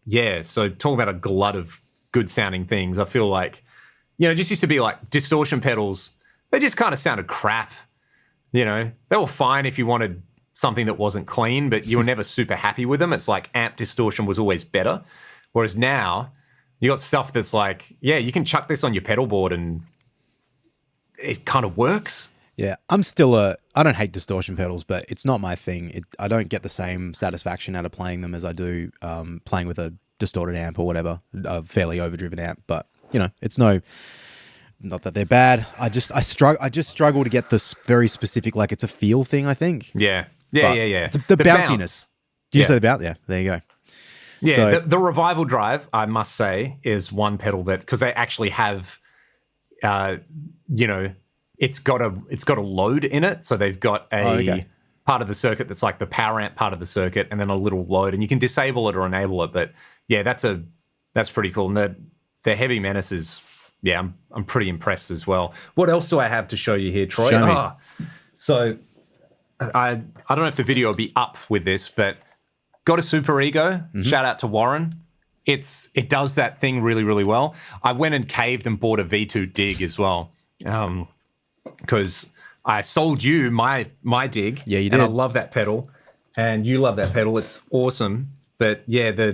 Yeah, so talking about a glut of good sounding things, I feel like, you know, just used to be like distortion pedals. They just kind of sounded crap, you know. They were fine if you wanted something that wasn't clean, but you were never super happy with them. It's like amp distortion was always better. Whereas now, you got stuff that's like, yeah, you can chuck this on your pedal board and it kind of works. Yeah, I don't hate distortion pedals, but it's not my thing. I don't get the same satisfaction out of playing them as I do playing with a distorted amp or whatever, a fairly overdriven amp. But, you know, it's not that they're bad. I just struggle to get this very specific, like it's a feel thing, I think. Yeah. It's the bounciness. Bounce. Do you say the bounce? Yeah, there you go. Yeah, So, the Revival Drive, I must say, is one pedal that, because they actually have, you know, it's got a load in it. So they've got a part of the circuit that's like the power amp part of the circuit, and then a little load, and you can disable it or enable it. But yeah, that's pretty cool. And the Heavy Menace is. Yeah, I'm pretty impressed as well. What else do I have to show you here, Troy? Show me. So I don't know if the video will be up with this, but got a Super Ego. Shout out to Warren. It does that thing really, really well. I went and caved and bought a V2 Dig as well because I sold you my Dig. Yeah, you did. And I love that pedal, and you love that pedal. It's awesome. But yeah,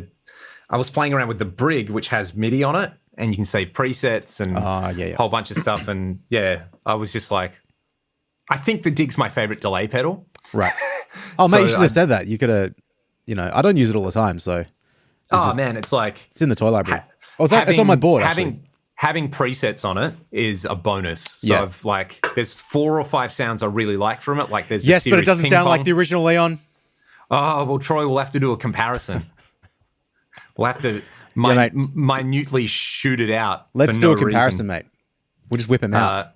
I was playing around with the Brig, which has MIDI on it. And you can save presets and a whole bunch of stuff. And yeah, I was just like, I think the Dig's my favorite delay pedal. Right. Oh, mate, you should have said that. You could have, you know, I don't use it all the time. So. Man, it's like. It's in the toy library. It's on my board, actually. Having presets on it is a bonus. So I've like, there's 4 or 5 sounds I really like from it. Like there's but it doesn't sound like the original Leon. Oh, well, Troy, we'll have to do a comparison. We'll have to. Minutely shoot it out. Let's do a comparison, mate. We'll just whip them out.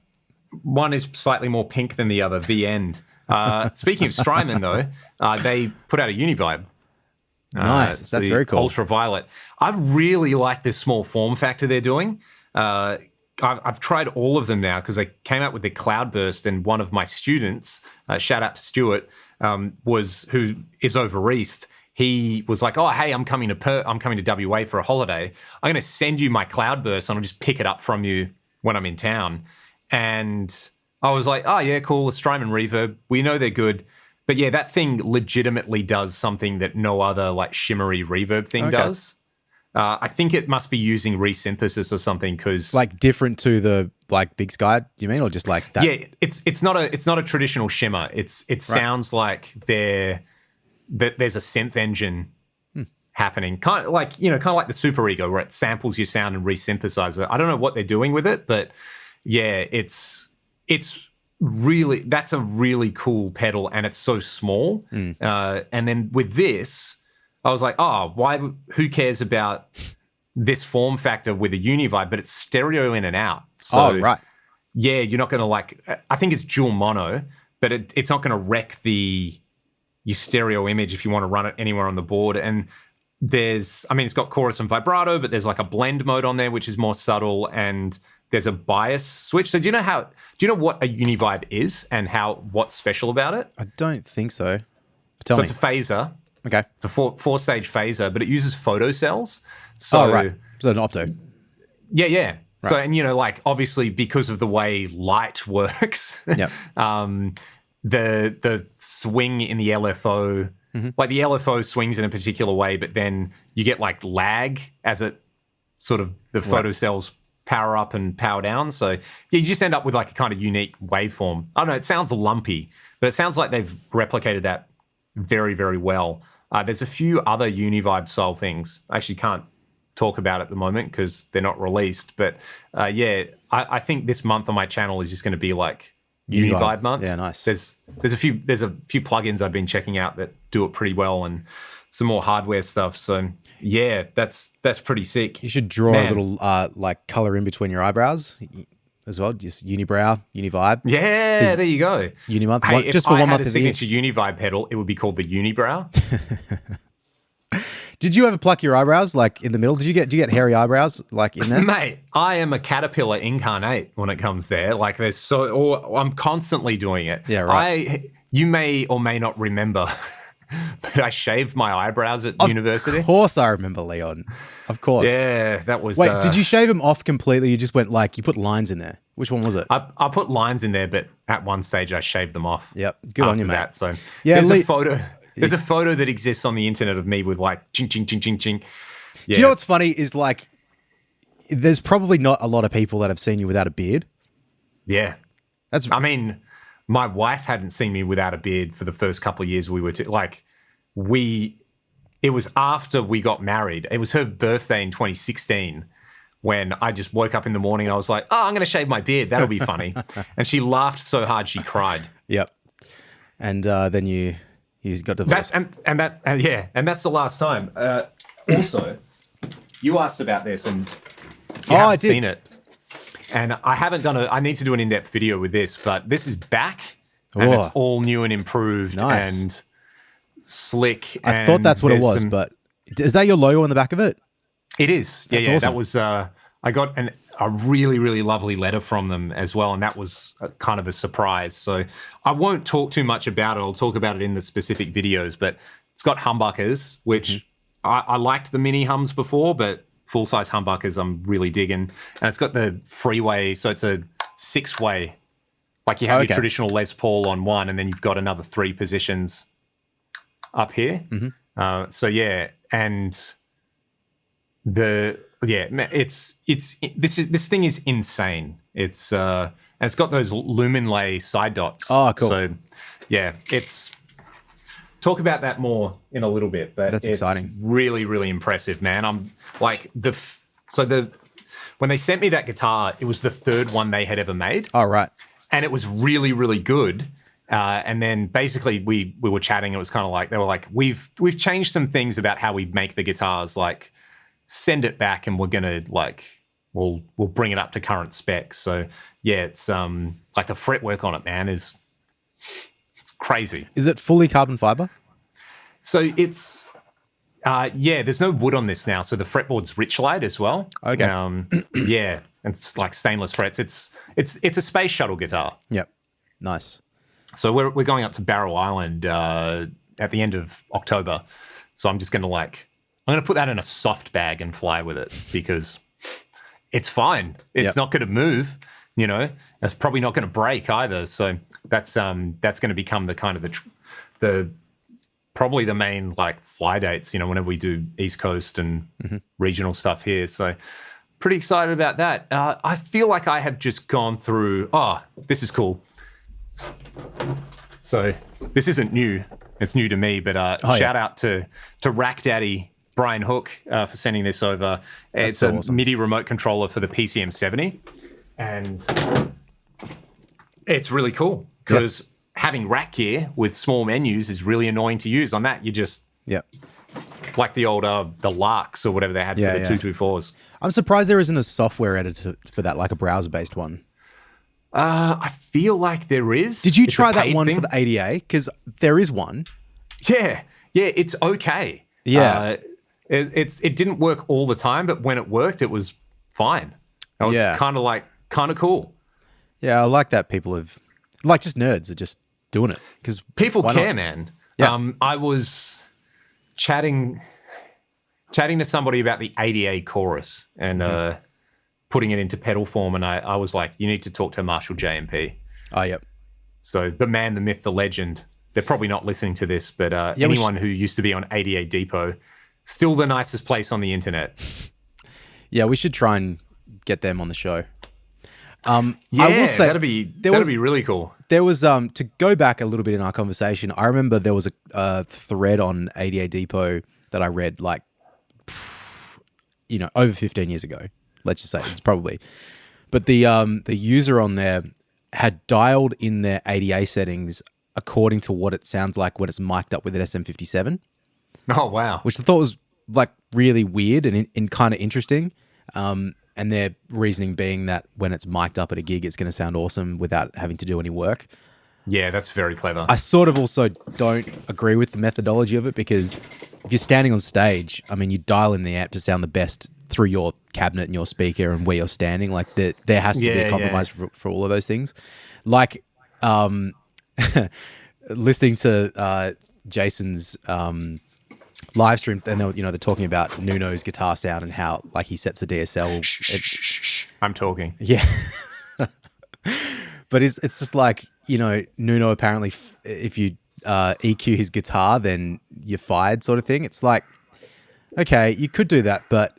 One is slightly more pink than the other, the end. Speaking of Strymon, though, they put out a Univibe. Nice. It's That's the very cool. Ultraviolet. I really like this small form factor they're doing. I've tried all of them now because I came out with the Cloudburst, and one of my students, shout out to Stuart, who is over east. He was like, "Oh, hey, I'm coming to WA for a holiday. I'm going to send you my Cloudburst, and I'll just pick it up from you when I'm in town." And I was like, "Oh yeah, cool. The Strymon Reverb. We know they're good." But yeah, that thing legitimately does something that no other like shimmery reverb thing does. I think it must be using resynthesis or something because Like different to the like Big Sky, you mean, or just like that? yeah, it's not a traditional shimmer. It sounds like there's a synth engine happening, kind of like the Super Ego where it samples your sound and resynthesizes it. I don't know what they're doing with it, but yeah, it's really, that's a really cool pedal, and it's so small. And then with this, I was like, oh, who cares about this form factor with a Univibe, but it's stereo in and out. So yeah, you're not going to I think it's dual mono, but it's not going to wreck your stereo image if you want to run it anywhere on the board. And it's got chorus and vibrato, but there's like a blend mode on there, which is more subtle, and there's a bias switch. So do you know what a Univibe is and what's special about it? I don't think so. Tell me. It's a phaser. Okay. It's a four-stage phaser, but it uses photocells. So, So an opto. Yeah. Right. So, and obviously because of the way light works, the swing in the LFO, like the LFO swings in a particular way, but then you get like lag as it sort of the photocells power up and power down. So yeah, you just end up with like a kind of unique waveform. I don't know, it sounds lumpy, but it sounds like they've replicated that very, very well. There's a few other Univibe style things. I actually can't talk about at the moment because they're not released. But I think this month on my channel is just going to be like Univibe month. Yeah, nice. There's a few plugins I've been checking out that do it pretty well, and some more hardware stuff. So yeah, that's pretty sick. You should draw a little like color in between your eyebrows as well. Just unibrow, Univibe. Yeah, there you go. Unimonth. Hey, Just if for I one had month a of the year. signature Univibe pedal, it would be called the Unibrow. Did you ever pluck your eyebrows like in the middle? Do you get hairy eyebrows like in there? Mate, I am a caterpillar incarnate when it comes there. Like I'm constantly doing it. Yeah, right. You may or may not remember, but I shaved my eyebrows at university. Of course I remember, Leon. Of course. Yeah, that was... Wait, did you shave them off completely? You just went like, you put lines in there. Which one was it? I put lines in there, but at one stage I shaved them off. Yep. Good on you, mate. That, so yeah, there's a photo. There's a photo that exists on the internet of me with like ching, ching, ching, ching, ching. Yeah. Do you know what's funny is like, there's probably not a lot of people that have seen you without a beard. Yeah. My wife hadn't seen me without a beard for the first couple of years we were it was after we got married. It was her birthday in 2016 when I just woke up in the morning and I was like, oh, I'm going to shave my beard. That'll be funny. And she laughed so hard she cried. Yep. And then you got divorced. And that's the last time. Also, you asked about this and you haven't seen it. And I haven't I need to do an in-depth video with this, but this is back and it's all new and improved and slick. I thought that's what it was, but is that your logo on the back of it? It is. That's yeah. Awesome. That was, I got a really, really lovely letter from them as well. And that was kind of a surprise. So I won't talk too much about it. I'll talk about it in the specific videos, but it's got humbuckers, which I liked the mini hums before, but full-size humbuckers I'm really digging. And it's got the freeway, so it's a 6-way. Like you have your traditional Les Paul on one, and then you've got another 3 positions up here. So yeah, and this thing is insane. It's and it's got those Luminlay side dots. Oh, cool. So yeah, talk about that more in a little bit, but that's exciting. Really, really impressive, man. I'm like when they sent me that guitar, it was the 3rd one they had ever made. Oh, right. And it was really, really good. And then basically we were chatting. It was kind of like, they were like, we've changed some things about how we make the guitars. Like, send it back and we're going to we'll bring it up to current specs. So yeah, it's like the fretwork on it, man, it's crazy. Is it fully carbon fiber? So it's Yeah, there's no wood on this now, so the fretboard's Richlite as well. Okay. Yeah, and it's like stainless frets. It's a space shuttle guitar. Yep. Nice. So we're going up to Barrow Island at the end of October. So I'm just I'm gonna put that in a soft bag and fly with it because it's fine. It's not gonna move. It's probably not gonna break either. So that's gonna become the kind of the probably the main like fly dates, whenever we do East Coast and regional stuff here. So pretty excited about that. I feel like I have just gone through, this is cool. So this isn't new. It's new to me, but shout out to Rack Daddy Brian Hook for sending this over. It's so awesome. MIDI remote controller for the PCM70. And it's really cool because having rack gear with small menus is really annoying to use. On that, you just like the old the Larks or whatever they had for the 224s. I'm surprised there isn't a software editor for that, like a browser-based one. I feel like there is. Did you try that one for the ADA? Because there is one. Yeah, it's okay. Yeah, it didn't work all the time, but when it worked, it was fine. It was kind of cool. Yeah, I like that people have, like, just nerds are just doing it because people care, man. Yeah. I was chatting to somebody about the ADA chorus and putting it into pedal form, and I was like, you need to talk to Marshall JMP. Oh, yep. So the man, the myth, the legend. They're probably not listening to this, but anyone who used to be on ADA Depot, still the nicest place on the internet. Yeah, we should try and get them on the show. I will say that'd be really cool. There was to go back a little bit in our conversation. I remember there was a thread on ADA Depot that I read like over 15 years ago. Let's just say it's probably, but the user on there had dialed in their ADA settings according to what it sounds like when it's mic'd up with an SM57. Oh wow! Which I thought was like really weird and kind of interesting. And their reasoning being that when it's mic'd up at a gig, it's going to sound awesome without having to do any work. Yeah, that's very clever. I sort of also don't agree with the methodology of it because if you're standing on stage, I mean, you dial in the amp to sound the best through your cabinet and your speaker and where you're standing. Like there has to be a compromise for all of those things. Like listening to Jason's live stream, and they're talking about Nuno's guitar sound and how like he sets the DSL. Shh. I'm talking. Yeah, but it's just like Nuno apparently if you EQ his guitar, then you're fired, sort of thing. It's like, okay, you could do that, but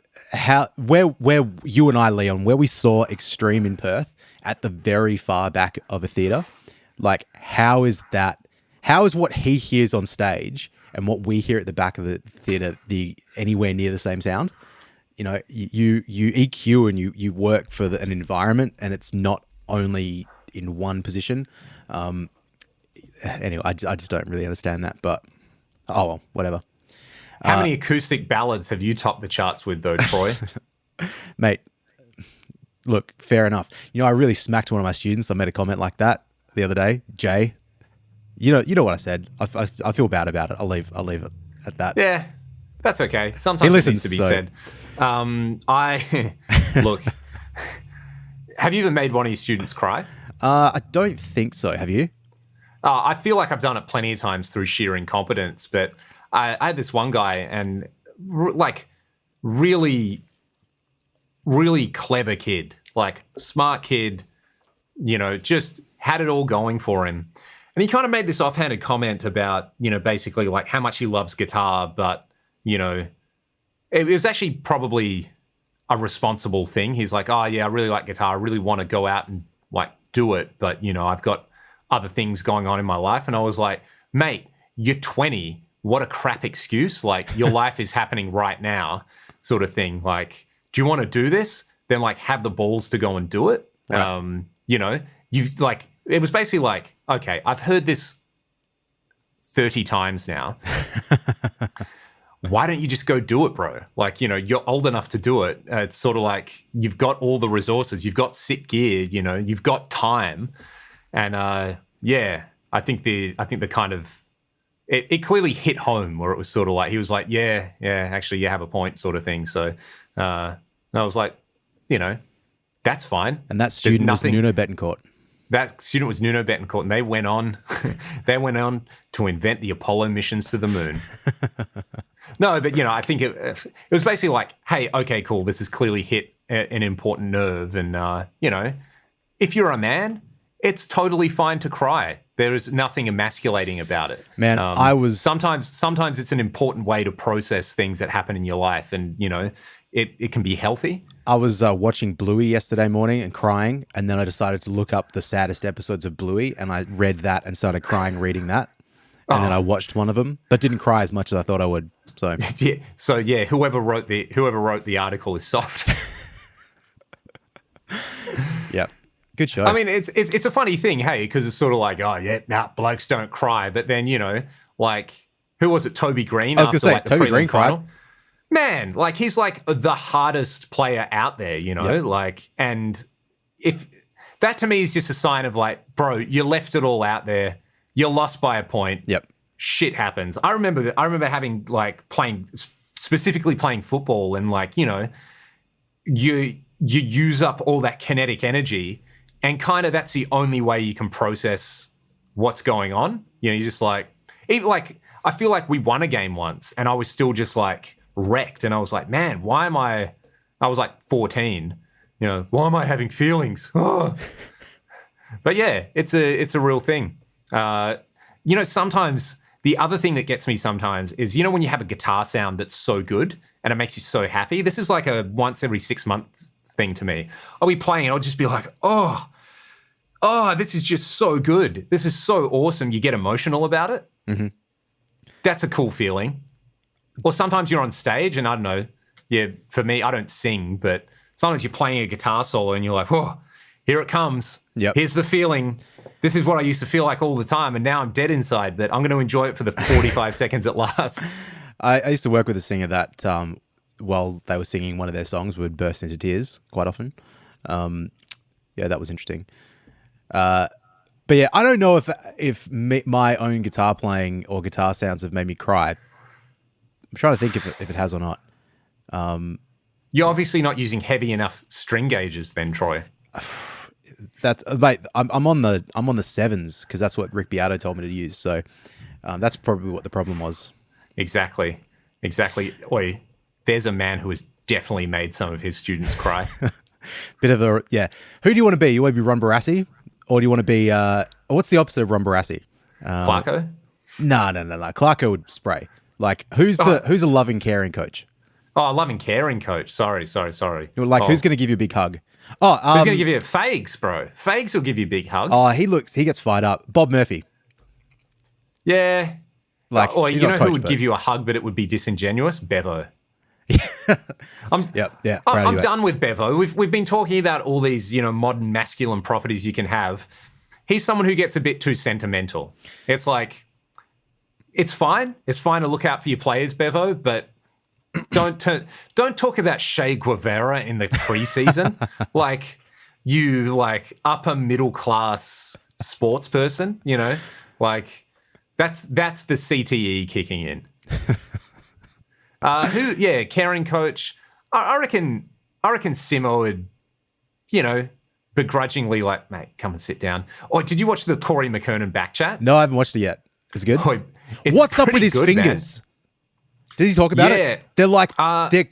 where you and I, Leon, where we saw Extreme in Perth at the very far back of a theater, like how is what he hears on stage and what we hear at the back of the theater anywhere near the same sound? You EQ and you work for an environment, and it's not only in one position. Anyway, I just don't really understand that, but oh well, whatever. How many acoustic ballads have you topped the charts with, though, Troy? Mate, look, fair enough. I really smacked one of my students. I made a comment like that the other day, Jay. You know what I said. I feel bad about it. I'll leave it at that. Yeah, that's okay. Sometimes it needs to be said. Look. Have you ever made one of your students cry? I don't think so. Have you? I feel like I've done it plenty of times through sheer incompetence, but I had this one guy and like really, really clever kid, like smart kid, just had it all going for him. And he kind of made this offhanded comment about, basically like how much he loves guitar, but, it was actually probably a responsible thing. He's like, oh yeah, I really like guitar. I really want to go out and like do it. But, I've got other things going on in my life. And I was like, mate, you're 20. What a crap excuse. Like your life is happening right now sort of thing. Like, do you want to do this? Then like have the balls to go and do it. Right. You've like, it was basically like, okay, I've heard this 30 times now. Why don't you just go do it, bro? Like, you're old enough to do it. It's sort of like you've got all the resources. You've got sick gear, you've got time. And I think the kind of it clearly hit home where it was sort of like, he was like, yeah, actually you have a point sort of thing. So I was like, that's fine. And that student was Nuno Betancourt. That student was Nuno Betancourt, and they went on to invent the Apollo missions to the moon. No, but I think it was basically like, hey, okay, cool, this has clearly hit an important nerve, and if you're a man, it's totally fine to cry. There is nothing emasculating about it. Man, sometimes it's an important way to process things that happen in your life, and it can be healthy. I was watching Bluey yesterday morning and crying, and then I decided to look up the saddest episodes of Bluey, and I read that and started crying reading that. And then I watched one of them, but didn't cry as much as I thought I would. So whoever wrote the article is soft. Yeah, good show. I mean, it's a funny thing, hey, because it's sort of like, blokes don't cry, but then like, who was it? Toby Green. I was going to say Toby Green cried. Man, like, he's like the hardest player out there, Yep. like, and if that to me is just a sign of like, bro, you left it all out there. You're lost by a point. Yep. Shit happens. I remember having like specifically playing football, and like, you use up all that kinetic energy, and kind of that's the only way you can process what's going on. You're just like, even like, I feel like we won a game once and I was still just like wrecked, and I was like, man, I was like 14, why am I having feelings? Oh. But yeah, it's a real thing. Sometimes the other thing that gets me sometimes is, when you have a guitar sound that's so good and it makes you so happy. This is like a once every 6 months thing to me. I'll be playing and I'll just be like, oh, this is just so good. This is so awesome. You get emotional about it. Mm-hmm. That's a cool feeling. Or sometimes you're on stage and I don't know. Yeah, for me, I don't sing, but sometimes you're playing a guitar solo and you're like, oh, here it comes. Yep. Here's the feeling. This is what I used to feel like all the time, and now I'm dead inside, but I'm going to enjoy it for the 45 seconds it lasts. I used to work with a singer that while they were singing one of their songs would burst into tears quite often. That was interesting. But yeah, I don't know if my own guitar playing or guitar sounds have made me cry. I'm trying to think if it has or not. You're obviously not using heavy enough string gauges then, Troy. Mate, I'm on the sevens because that's what Rick Beato told me to use. So that's probably what the problem was. Exactly. Oi, there's a man who has definitely made some of his students cry. Bit of a Who do you want to be? You want to be Ron Barassi, or do you want to be? What's the opposite of Ron Barassi? Clarko? No. Clarko would spray. Like who's a loving, caring coach? Oh, loving, caring coach. Sorry. Like who's going to give you a big hug? Who's going to give you a Fags, bro? Fags will give you a big hug. Oh, he gets fired up. Bob Murphy. Yeah. Like, or you know who would give you a hug, but it would be disingenuous? Bevo. I'm done with Bevo. We've been talking about all these, modern masculine properties you can have. He's someone who gets a bit too sentimental. It's like, it's fine. It's fine to look out for your players, Bevo, but don't talk about Che Guevara in the preseason like you upper middle class sports person, like that's the CTE kicking in. Caring coach. I reckon Simo would, begrudgingly like, mate, come and sit down. Or did you watch the Corey McKernan back chat? No, I haven't watched it yet. Is it good? Oh, what's up with his fingers? Man. Does he talk about it? They're like, they're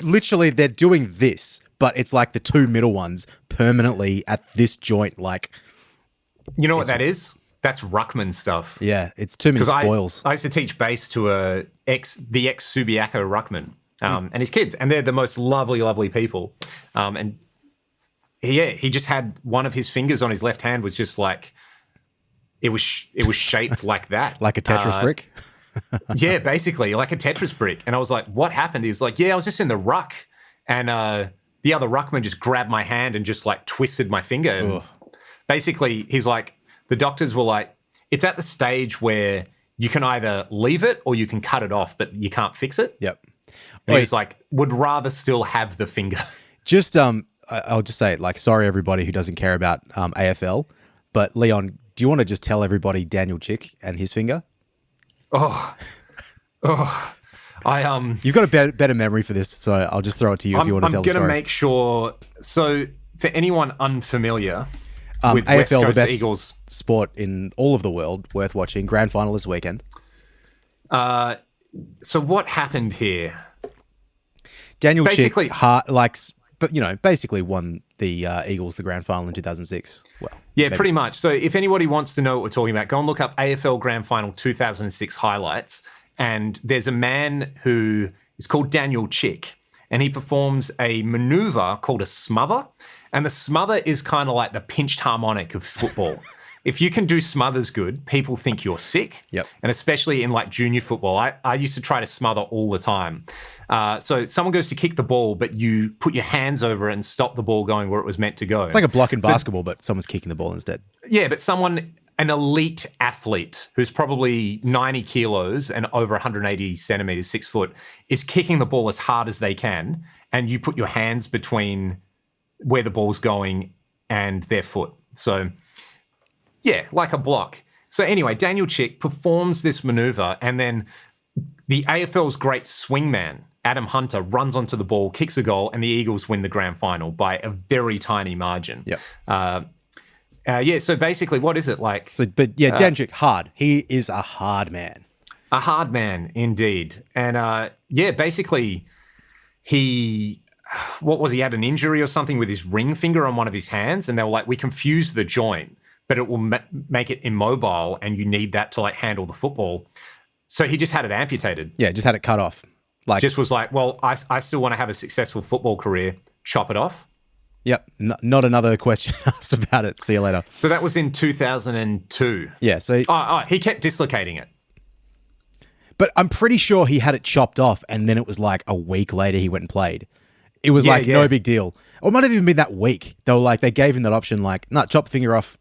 doing this, but it's like the two middle ones permanently at this joint. Like, you know what that is? That's Ruckman stuff. Yeah, it's too many spoils. I used to teach bass to the ex Subiaco Ruckman and his kids, and they're the most lovely, lovely people. And he just had one of his fingers on his left hand was just like, it was shaped like that. Like a Tetris brick? Yeah, basically like a Tetris brick. And I was like, what happened? He was like, I was just in the ruck and the other ruckman just grabbed my hand and just like twisted my finger. And basically he's like, the doctors were like, it's at the stage where you can either leave it or you can cut it off, but you can't fix it. Yep. And he's like, would rather still have the finger. Just, I'll just say it, like, sorry everybody who doesn't care about AFL, but Leon, do you want to just tell everybody Daniel Chick and his finger? Oh, oh. You've got a better memory for this, so I'll just throw it to you if you want to tell the story. I'm going to make sure. So, for anyone unfamiliar with AFL, West Coast the best Eagles sport in all of the world, worth watching. Grand final this weekend. So what happened here? Daniel Basically, Chick, basically won the Eagles the grand final in 2006. Well, yeah, maybe. pretty much. So if anybody wants to know what we're talking about, go and look up AFL Grand Final 2006 highlights. And there's a man who is called Daniel Chick, and he performs a maneuver called a smother. And the smother is kind of like the pinched harmonic of football. If you can do smothers good, people think you're sick. Yep. And especially in like junior football, I used to try to smother all the time. So someone goes to kick the ball, but you put your hands over it and stop the ball going where it was meant to go. It's like a block in basketball, but someone's kicking the ball instead. Yeah, but an elite athlete who's probably 90 kilos and over 180 centimeters, 6 foot, is kicking the ball as hard as they can. And you put your hands between where the ball's going and their foot. So yeah, like a block. So anyway, Daniel Chick performs this maneuver, and then the AFL's great swingman, Adam Hunter, runs onto the ball, kicks a goal, and the Eagles win the grand final by a very tiny margin. Yep. So basically, what is it like? Dan Chick, hard. He is a hard man. A hard man, indeed. And basically, he had an injury or something with his ring finger on one of his hands, and they were like, we confused the joint, but it will make it immobile, and you need that to like handle the football. So he just had it amputated. Yeah, just had it cut off. Just was like, well, I still want to have a successful football career. Chop it off. Yep. Not another question asked about it. See you later. So that was in 2002. Yeah. So he kept dislocating it. But I'm pretty sure he had it chopped off, and then it was like a week later he went and played. It was no big deal. Or it might have even been that week. They gave him that option, like, no, chop the finger off.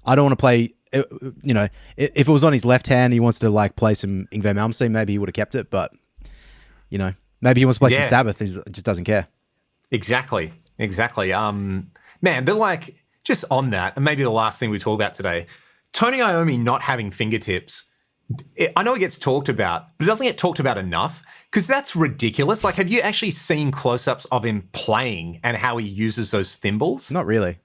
I don't want to play. If it was on his left hand, he wants to like play some Ingve Malmsteen, maybe he would have kept it. But maybe he wants to play some Sabbath. He just doesn't care. Exactly. Man, they're like, just on that, and maybe the last thing we talk about today, Tony Iommi not having fingertips. I know it gets talked about, but it doesn't get talked about enough because that's ridiculous. Like, have you actually seen close-ups of him playing and how he uses those thimbles? Not really.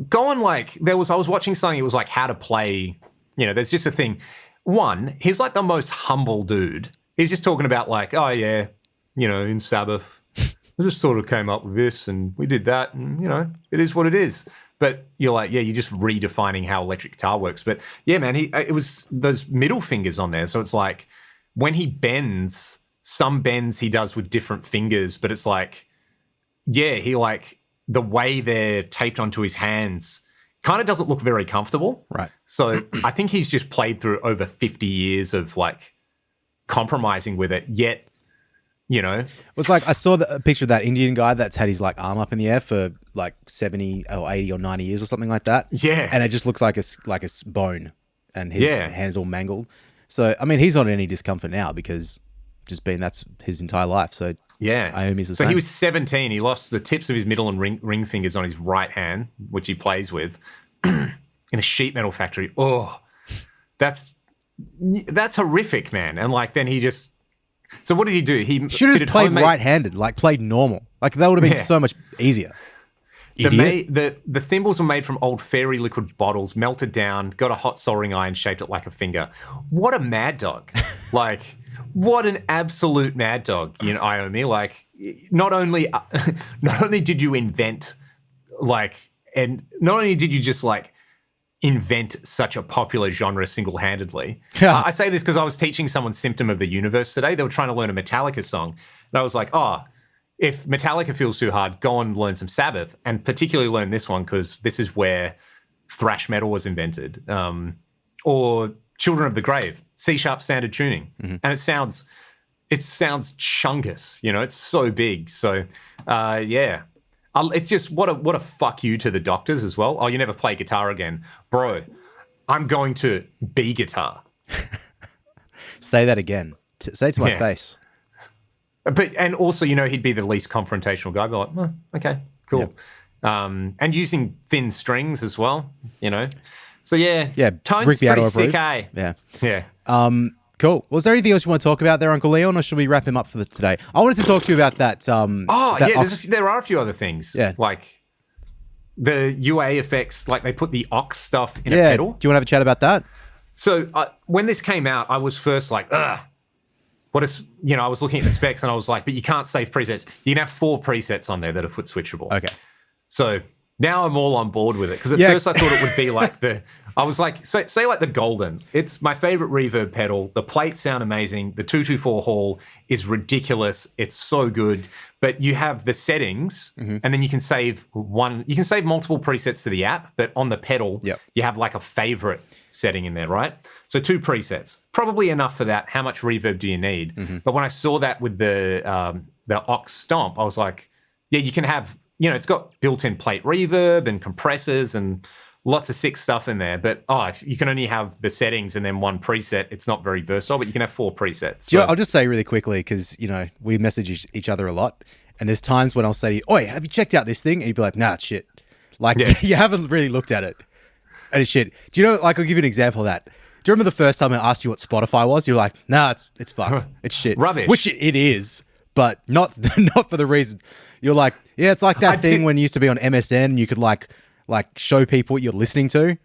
Go on, I was watching something, it was like how to play, there's just a thing. One, he's like the most humble dude. He's just talking about like, oh yeah, in Sabbath, I just sort of came up with this and we did that and, it is what it is. But you're like, yeah, you're just redefining how electric guitar works. But yeah, man, it was those middle fingers on there. So it's like when he bends, some bends he does with different fingers, but it's like, yeah, he like, the way they're taped onto his hands kind of doesn't look very comfortable. Right. So I think he's just played through over 50 years of like compromising with it, yet, It was like, I saw a picture of that Indian guy that's had his like arm up in the air for like 70 or 80 or 90 years or something like that. Yeah. And it just looks like a bone and his hands all mangled. So, I mean, he's not in any discomfort now because that's his entire life. So yeah, Iommi's the same. So he was 17. He lost the tips of his middle and ring fingers on his right hand, which he plays with, in a sheet metal factory. Oh, that's horrific, man. And like then he just. So what did he do? He should have played right-handed, like played normal. Like that would have been so much easier. The thimbles were made from old fairy liquid bottles, melted down, got a hot soldering iron, shaped it like a finger. What a mad dog! Like. What an absolute mad dog, Iommi. Like, not only did you invent, and not only did you just like invent such a popular genre single-handedly. I say this because I was teaching someone Symptom of the Universe today. They were trying to learn a Metallica song, and I was like, if Metallica feels too hard, go and learn some Sabbath, and particularly learn this one because this is where thrash metal was invented, or Children of the Grave, C-sharp standard tuning. Mm-hmm. And it sounds chungus, it's so big. So, it's just what a fuck you to the doctors as well. Oh, you never play guitar again. Bro, I'm going to be guitar. Say that again. Say it to my face. And also, he'd be the least confrontational guy. I'd be like, oh, okay, cool. Yep. And using thin strings as well, So yeah, Tone's pretty sick, eh? Yeah. Cool. Was there anything else you want to talk about there, Uncle Leon, or should we wrap him up for today? I wanted to talk to you about that. There are a few other things. Yeah. Like the UA effects, like they put the Ox stuff in a pedal. Do you want to have a chat about that? So when this came out, I was first like, ugh. I was looking at the specs and I was like, but you can't save presets. You can have 4 presets on there that are foot switchable. Okay. So now I'm all on board with it. Because at first I thought it would be like I was like, say like the Golden. It's my favorite reverb pedal. The plates sound amazing. The 224 Hall is ridiculous. It's so good. But you have the settings and then you can save multiple presets to the app, but on the pedal, you have like a favorite setting in there, right? So 2 presets, probably enough for that. How much reverb do you need? But when I saw that with the Ox Stomp, I was like, yeah, you can have, it's got built-in plate reverb and compressors and lots of sick stuff in there. But if you can only have the settings and then 1 preset, it's not very versatile, but you can have 4 presets. So. I'll just say really quickly, because, we message each other a lot. And there's times when I'll say to you, "Oi, have you checked out this thing?" And you'd be like, "Nah, it's shit." Like, you haven't really looked at it. And it's shit. Do you know, like, I'll give you an example of that. Do you remember the first time I asked you what Spotify was? You're like, "Nah, it's fucked. It's shit." Rubbish. Which it is, but not for the reason. You're like, yeah, it's like that thing when you used to be on MSN and you could like show people what you're listening to.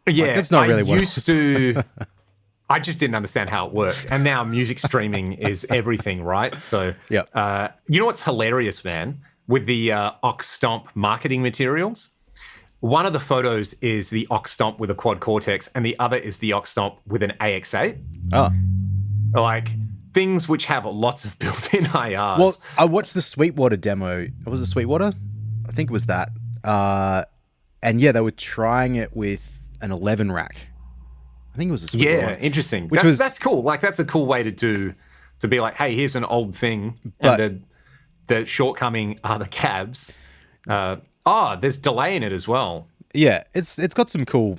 Yeah, like, that's not really what I used to. I just didn't understand how it worked. And now music streaming is everything, right? So, you know what's hilarious, man? With the Ox Stomp marketing materials, one of the photos is the Ox Stomp with a quad cortex and the other is the Ox Stomp with an AX8. Oh. Like, things which have lots of built-in IRs. Well, I watched the Sweetwater demo. Was it Sweetwater? I think it was that. And yeah, they were trying it with an 11 rack. I think it was a Sweetwater. Yeah, interesting. That's cool. Like, that's a cool way to be like, hey, here's an old thing. And the shortcoming are the cabs. There's delay in it as well. Yeah, it's got some cool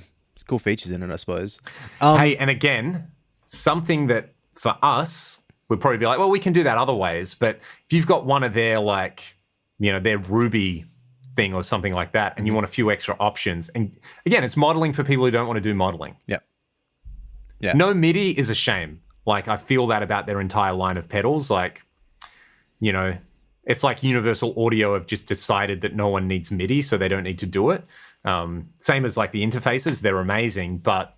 features in it, I suppose. Hey, and again, something that for us would probably be like, well, we can do that other ways. But if you've got one of their their Ruby thing or something like that, and you want a few extra options, and again, it's modeling for people who don't want to do modeling. Yeah. No MIDI is a shame. Like, I feel that about their entire line of pedals. Like, it's like Universal Audio have just decided that no one needs MIDI, so they don't need to do it. Same as like the interfaces, they're amazing, but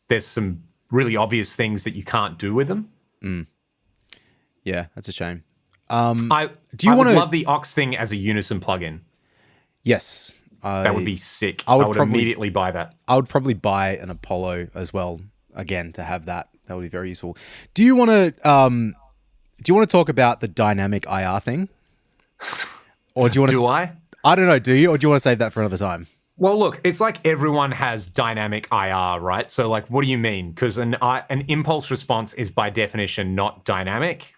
there's some really obvious things that you can't do with them. Yeah, that's a shame. I would love the Ox thing as a Unison plugin. Yes. That would be sick. I would immediately buy that. I would probably buy an Apollo as well, again, to have that. That would be very useful. Do you want to talk about the dynamic IR thing? Or do you want to? Do I? I don't know. Do you, or do you want to save that for another time? Well, look, it's like everyone has dynamic IR, right? So, like, what do you mean? Because an impulse response is by definition not dynamic.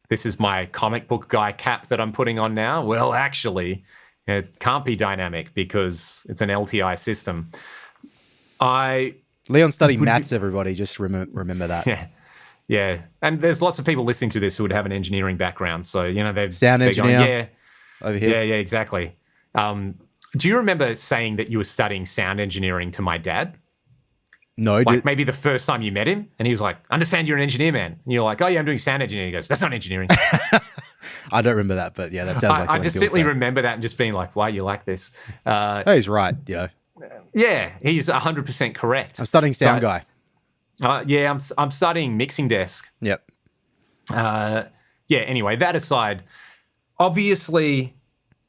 This is my comic book guy cap that I'm putting on now. Well, actually, it can't be dynamic because it's an LTI system. Leon studied maths, everybody. Just remember that. Yeah. And there's lots of people listening to this who would have an engineering background. So, they've sound engineer. Over here. Yeah, exactly. Do you remember saying that you were studying sound engineering to my dad? No. Like maybe the first time you met him, and he was like, "Understand you're an engineer, man." And you're like, "Oh yeah, I'm doing sound engineering." He goes, "That's not engineering." I don't remember that, but yeah, that sounds like I distinctly remember that and just being like, "Why are you like this?" He's right. Yeah, he's 100% correct. I'm studying sound guy. Yeah, I'm studying mixing desk. Yep. Anyway, that aside, obviously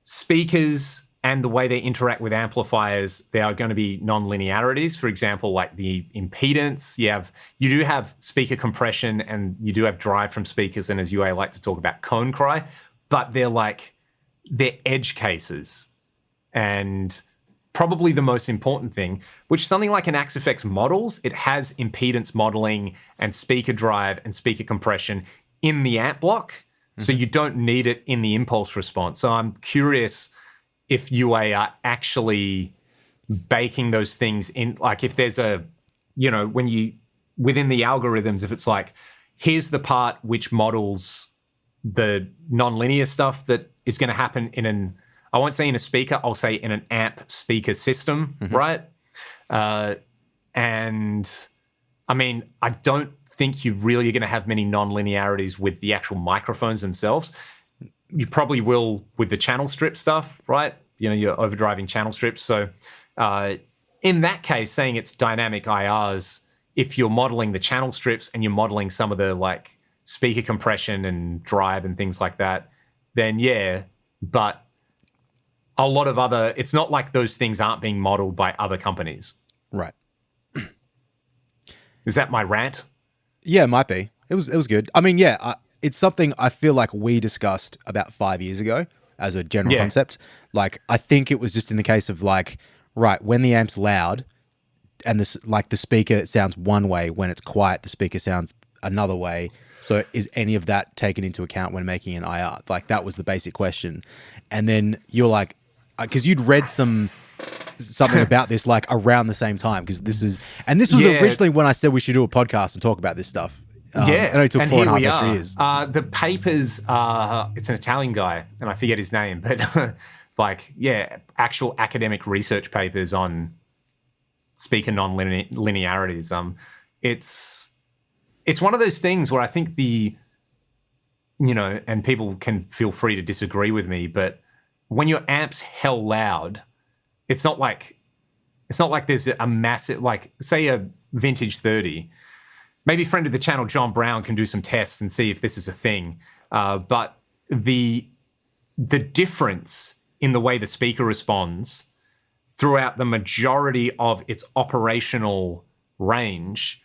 speakers and the way they interact with amplifiers, there are going to be non-linearities. For example, like the impedance, you do have speaker compression and you do have drive from speakers, and as UA like to talk about, cone cry, but they're edge cases. And probably the most important thing, which something like an Axe-Fx models, it has impedance modeling and speaker drive and speaker compression in the amp block, so you don't need it in the impulse response. So I'm curious if UA are actually baking those things in, like if there's when you, within the algorithms, if it's like, here's the part which models the nonlinear stuff that is going to happen in I won't say in a speaker, I'll say in an amp speaker system, right? And I mean, I don't think you really are going to have many non-linearities with the actual microphones themselves. You probably will with the channel strip stuff, right? You're overdriving channel strips. So in that case, saying it's dynamic IRs, if you're modeling the channel strips and you're modeling some of the like speaker compression and drive and things like that, then yeah, but a lot of other, it's not like those things aren't being modeled by other companies. Right. Is that my rant? Yeah, it might be. It was good. I mean, yeah, it's something I feel like we discussed about 5 years ago as a general concept. Like, I think it was just in the case of like, right, when the amp's loud and the speaker sounds one way, when it's quiet, the speaker sounds another way. So is any of that taken into account when making an IR? Like, that was the basic question. And then you're like, because you'd read something about this like around the same time, because this was originally when I said we should do a podcast and talk about this stuff. It only took 4.5 extra years. The papers, it's an Italian guy, and I forget his name, but actual academic research papers on speaker non-linearities. It's one of those things where I think and people can feel free to disagree with me, but when your amp's hell loud, it's not like there's a massive, like, say a vintage 30. Maybe friend of the channel, John Brown, can do some tests and see if this is a thing. But the difference in the way the speaker responds throughout the majority of its operational range,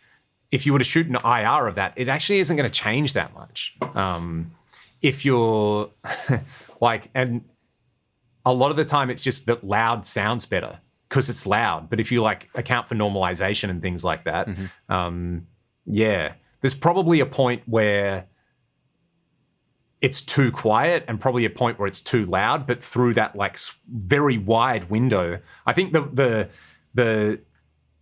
if you were to shoot an IR of that, it actually isn't going to change that much. If you're like, and a lot of the time it's just that loud sounds better because it's loud. But if you like account for normalization and things like that, there's probably a point where it's too quiet and probably a point where it's too loud. But through that like very wide window, I think the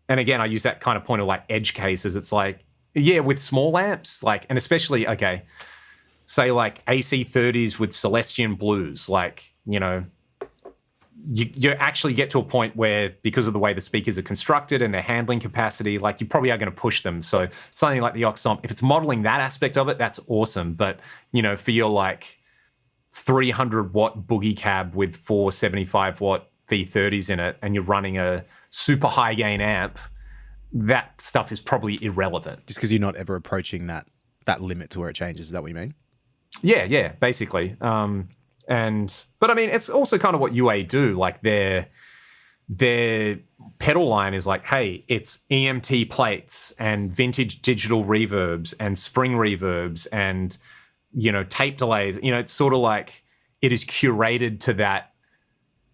and again, I use that kind of point of like edge cases. It's like, yeah, with small amps, like, and especially, okay, say like AC30s with Celestion Blues, like, you actually get to a point where, because of the way the speakers are constructed and their handling capacity, like, you probably are going to push them. So something like the Oxomp, if it's modeling that aspect of it, that's awesome. But, for your like 300 watt boogie cab with 4 75 watt V30s in it, and you're running a super high gain amp, that stuff is probably irrelevant. Just because you're not ever approaching that limit to where it changes. Is that what you mean? Yeah, basically. But I mean, it's also kind of what UA do. Like their pedal line is like, hey, it's EMT plates and vintage digital reverbs and spring reverbs and, tape delays. It's sort of like it is curated to that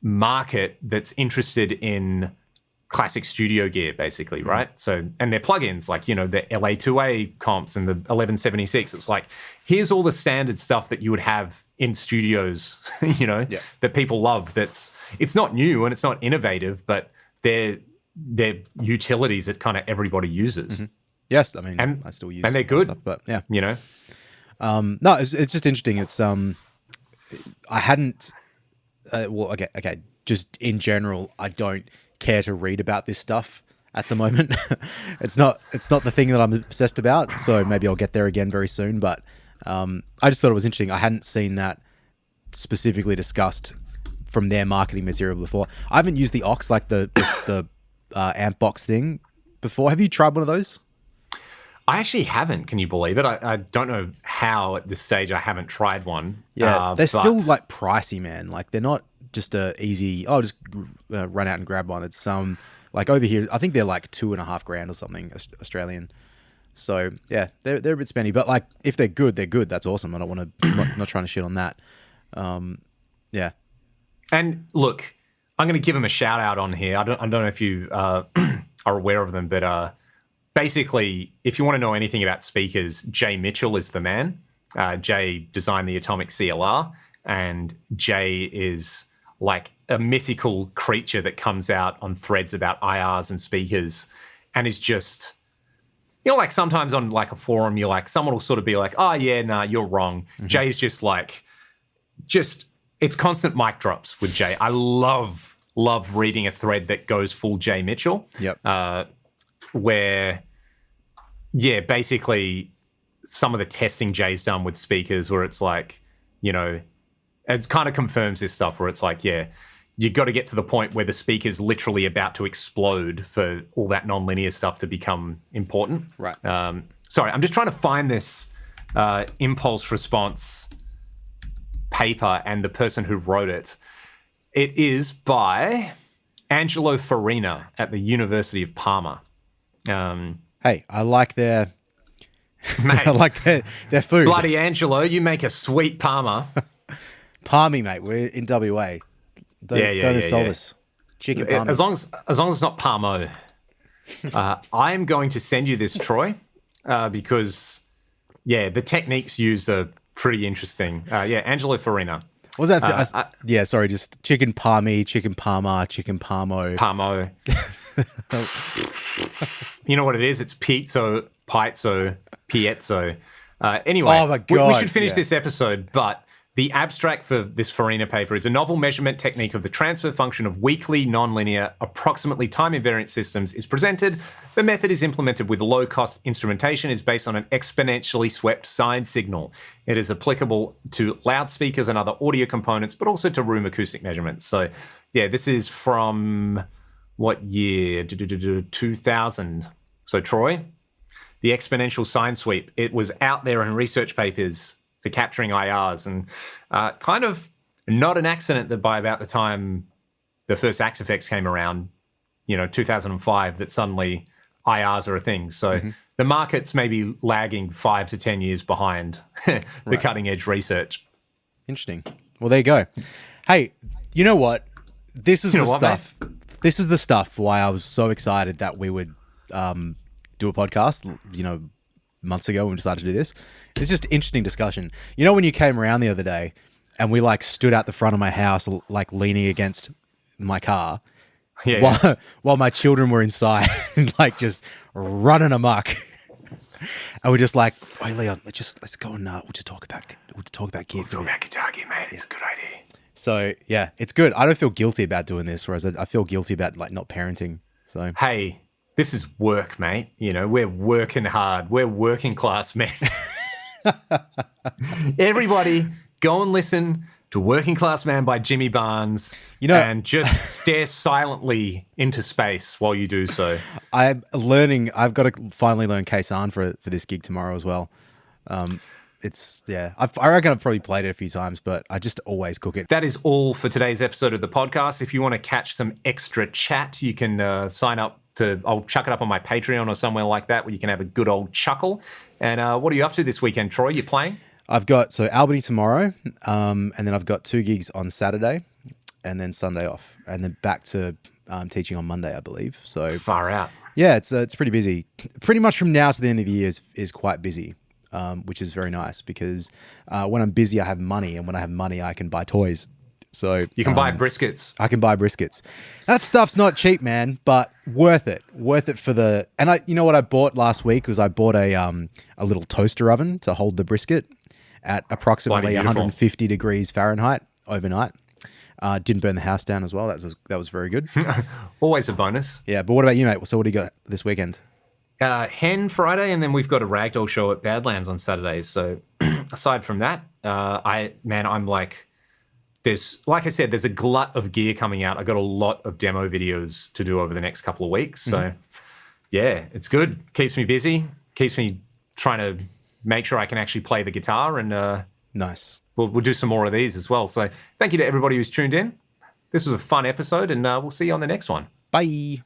market that's interested in classic studio gear, basically, right? So, and their plugins, like, the LA2A comps and the 1176, it's like, here's all the standard stuff that you would have in studios, that people love. It's not new and it's not innovative, but they're utilities that kind of everybody uses. Mm-hmm. Yes, I mean, I still use, and they're good, stuff, but yeah, no, it's just interesting. It's I hadn't, okay, just in general, I don't care to read about this stuff at the moment. It's not the thing that I'm obsessed about, so maybe I'll get there again very soon, but I just thought it was interesting. I hadn't seen that specifically discussed from their marketing material before. I haven't used the Aux, like the amp box thing before. Have you tried one of those? I actually haven't. Can you believe it? I don't know how at this stage I haven't tried one. Yeah, they're still like pricey, man. Like, they're not just a easy, just run out and grab one. It's like over here, I think they're like $2,500 or something Australian. So yeah, they're a bit spendy, but like, if they're good, they're good. That's awesome. I don't want to, I'm not trying to shit on that. Yeah. And look, I'm going to give them a shout out on here. I don't know if you are aware of them, but basically, if you want to know anything about speakers, Jay Mitchell is the man. Jay designed the Atomic CLR, and Jay is like a mythical creature that comes out on threads about IRs and speakers, and is just, like, sometimes on like a forum, you're like, someone will sort of be like, oh yeah, nah, you're wrong. Mm-hmm. Jay's just like, it's constant mic drops with Jay. I love reading a thread that goes full Jay Mitchell. Yep. Where yeah, basically some of the testing Jay's done with speakers where it's like, you know, it kind of confirms this stuff where it's like, yeah, you got to get to the point where the speaker's literally about to explode for all that nonlinear stuff to become important. Right. Sorry, I'm just trying to find this impulse response paper and the person who wrote it. It is by Angelo Farina at the University of Parma. Hey, I like their Mate, I like their food. bloody Angelo, you make a sweet Parma. Palmy, mate. We're in WA. Don't insult us. Chicken palmy. As long as it's not Parmo. I am going to send you this, Troy, because the techniques used are pretty interesting. Angelo Farina. What was that? Sorry, just chicken palmy, chicken parma, chicken parmo. Parmo. You know what it is? It's pizzo, piezzo. Anyway, oh my God, we should finish this episode, but the abstract for this Farina paper is a novel measurement technique of the transfer function of weakly nonlinear, approximately time-invariant systems is presented. The method is implemented with low-cost instrumentation, is based on an exponentially swept sine signal. It is applicable to loudspeakers and other audio components, but also to room acoustic measurements. So, yeah, this is from what year? 2000. So, Troy, the exponential sine sweep, it was out there in research papers for capturing IRs, and kind of not an accident that by about the time the first Axe effects came around, 2005, that suddenly IRs are a thing. So the market's maybe lagging 5 to 10 years behind the cutting edge research. Interesting. Well, there you go. Hey, you know what? This is stuff. Mate? This is the stuff why I was so excited that we would do a podcast, months ago when we decided to do this. It's just interesting discussion. When you came around the other day and we stood out the front of my house, leaning against my car while my children were inside just running amok. And we're just like, "Hey Leon, let's go and we'll just talk about gear. We'll talk about guitar gear, mate. It's a good idea." So yeah, it's good. I don't feel guilty about doing this, whereas I feel guilty about not parenting. So hey, this is work, mate. We're working hard. We're working class men. Everybody, go and listen to Working Class Man by Jimmy Barnes, and just stare silently into space while you do so. I've got to finally learn Kaysan for this gig tomorrow as well. I reckon I've probably played it a few times, but I just always cook it. That is all for today's episode of the podcast. If you want to catch some extra chat, you can sign up I'll chuck it up on my Patreon or somewhere like that where you can have a good old chuckle. And what are you up to this weekend, Troy? You playing? I've got Albany tomorrow, and then I've got 2 gigs on Saturday, and then Sunday off, and then back to teaching on Monday, I believe. So far out. Yeah, it's pretty busy. Pretty much from now to the end of the year is quite busy, which is very nice because when I'm busy, I have money, and when I have money, I can buy toys. So you can buy briskets. I can buy briskets. That stuff's not cheap, man, but worth it. Worth it for the. And you know what I bought last week was I bought a little toaster oven to hold the brisket at approximately 150 degrees Fahrenheit overnight. Didn't burn the house down as well. That was very good. Always a bonus. Yeah, but what about you, mate? So what do you got this weekend? Hen Friday, and then we've got a ragdoll show at Badlands on Saturdays. So aside from that, I'm like. Like I said, there's a glut of gear coming out. I got a lot of demo videos to do over the next couple of weeks. So, yeah, it's good. Keeps me busy. Keeps me trying to make sure I can actually play the guitar. And nice. We'll do some more of these as well. So, thank you to everybody who's tuned in. This was a fun episode, and we'll see you on the next one. Bye.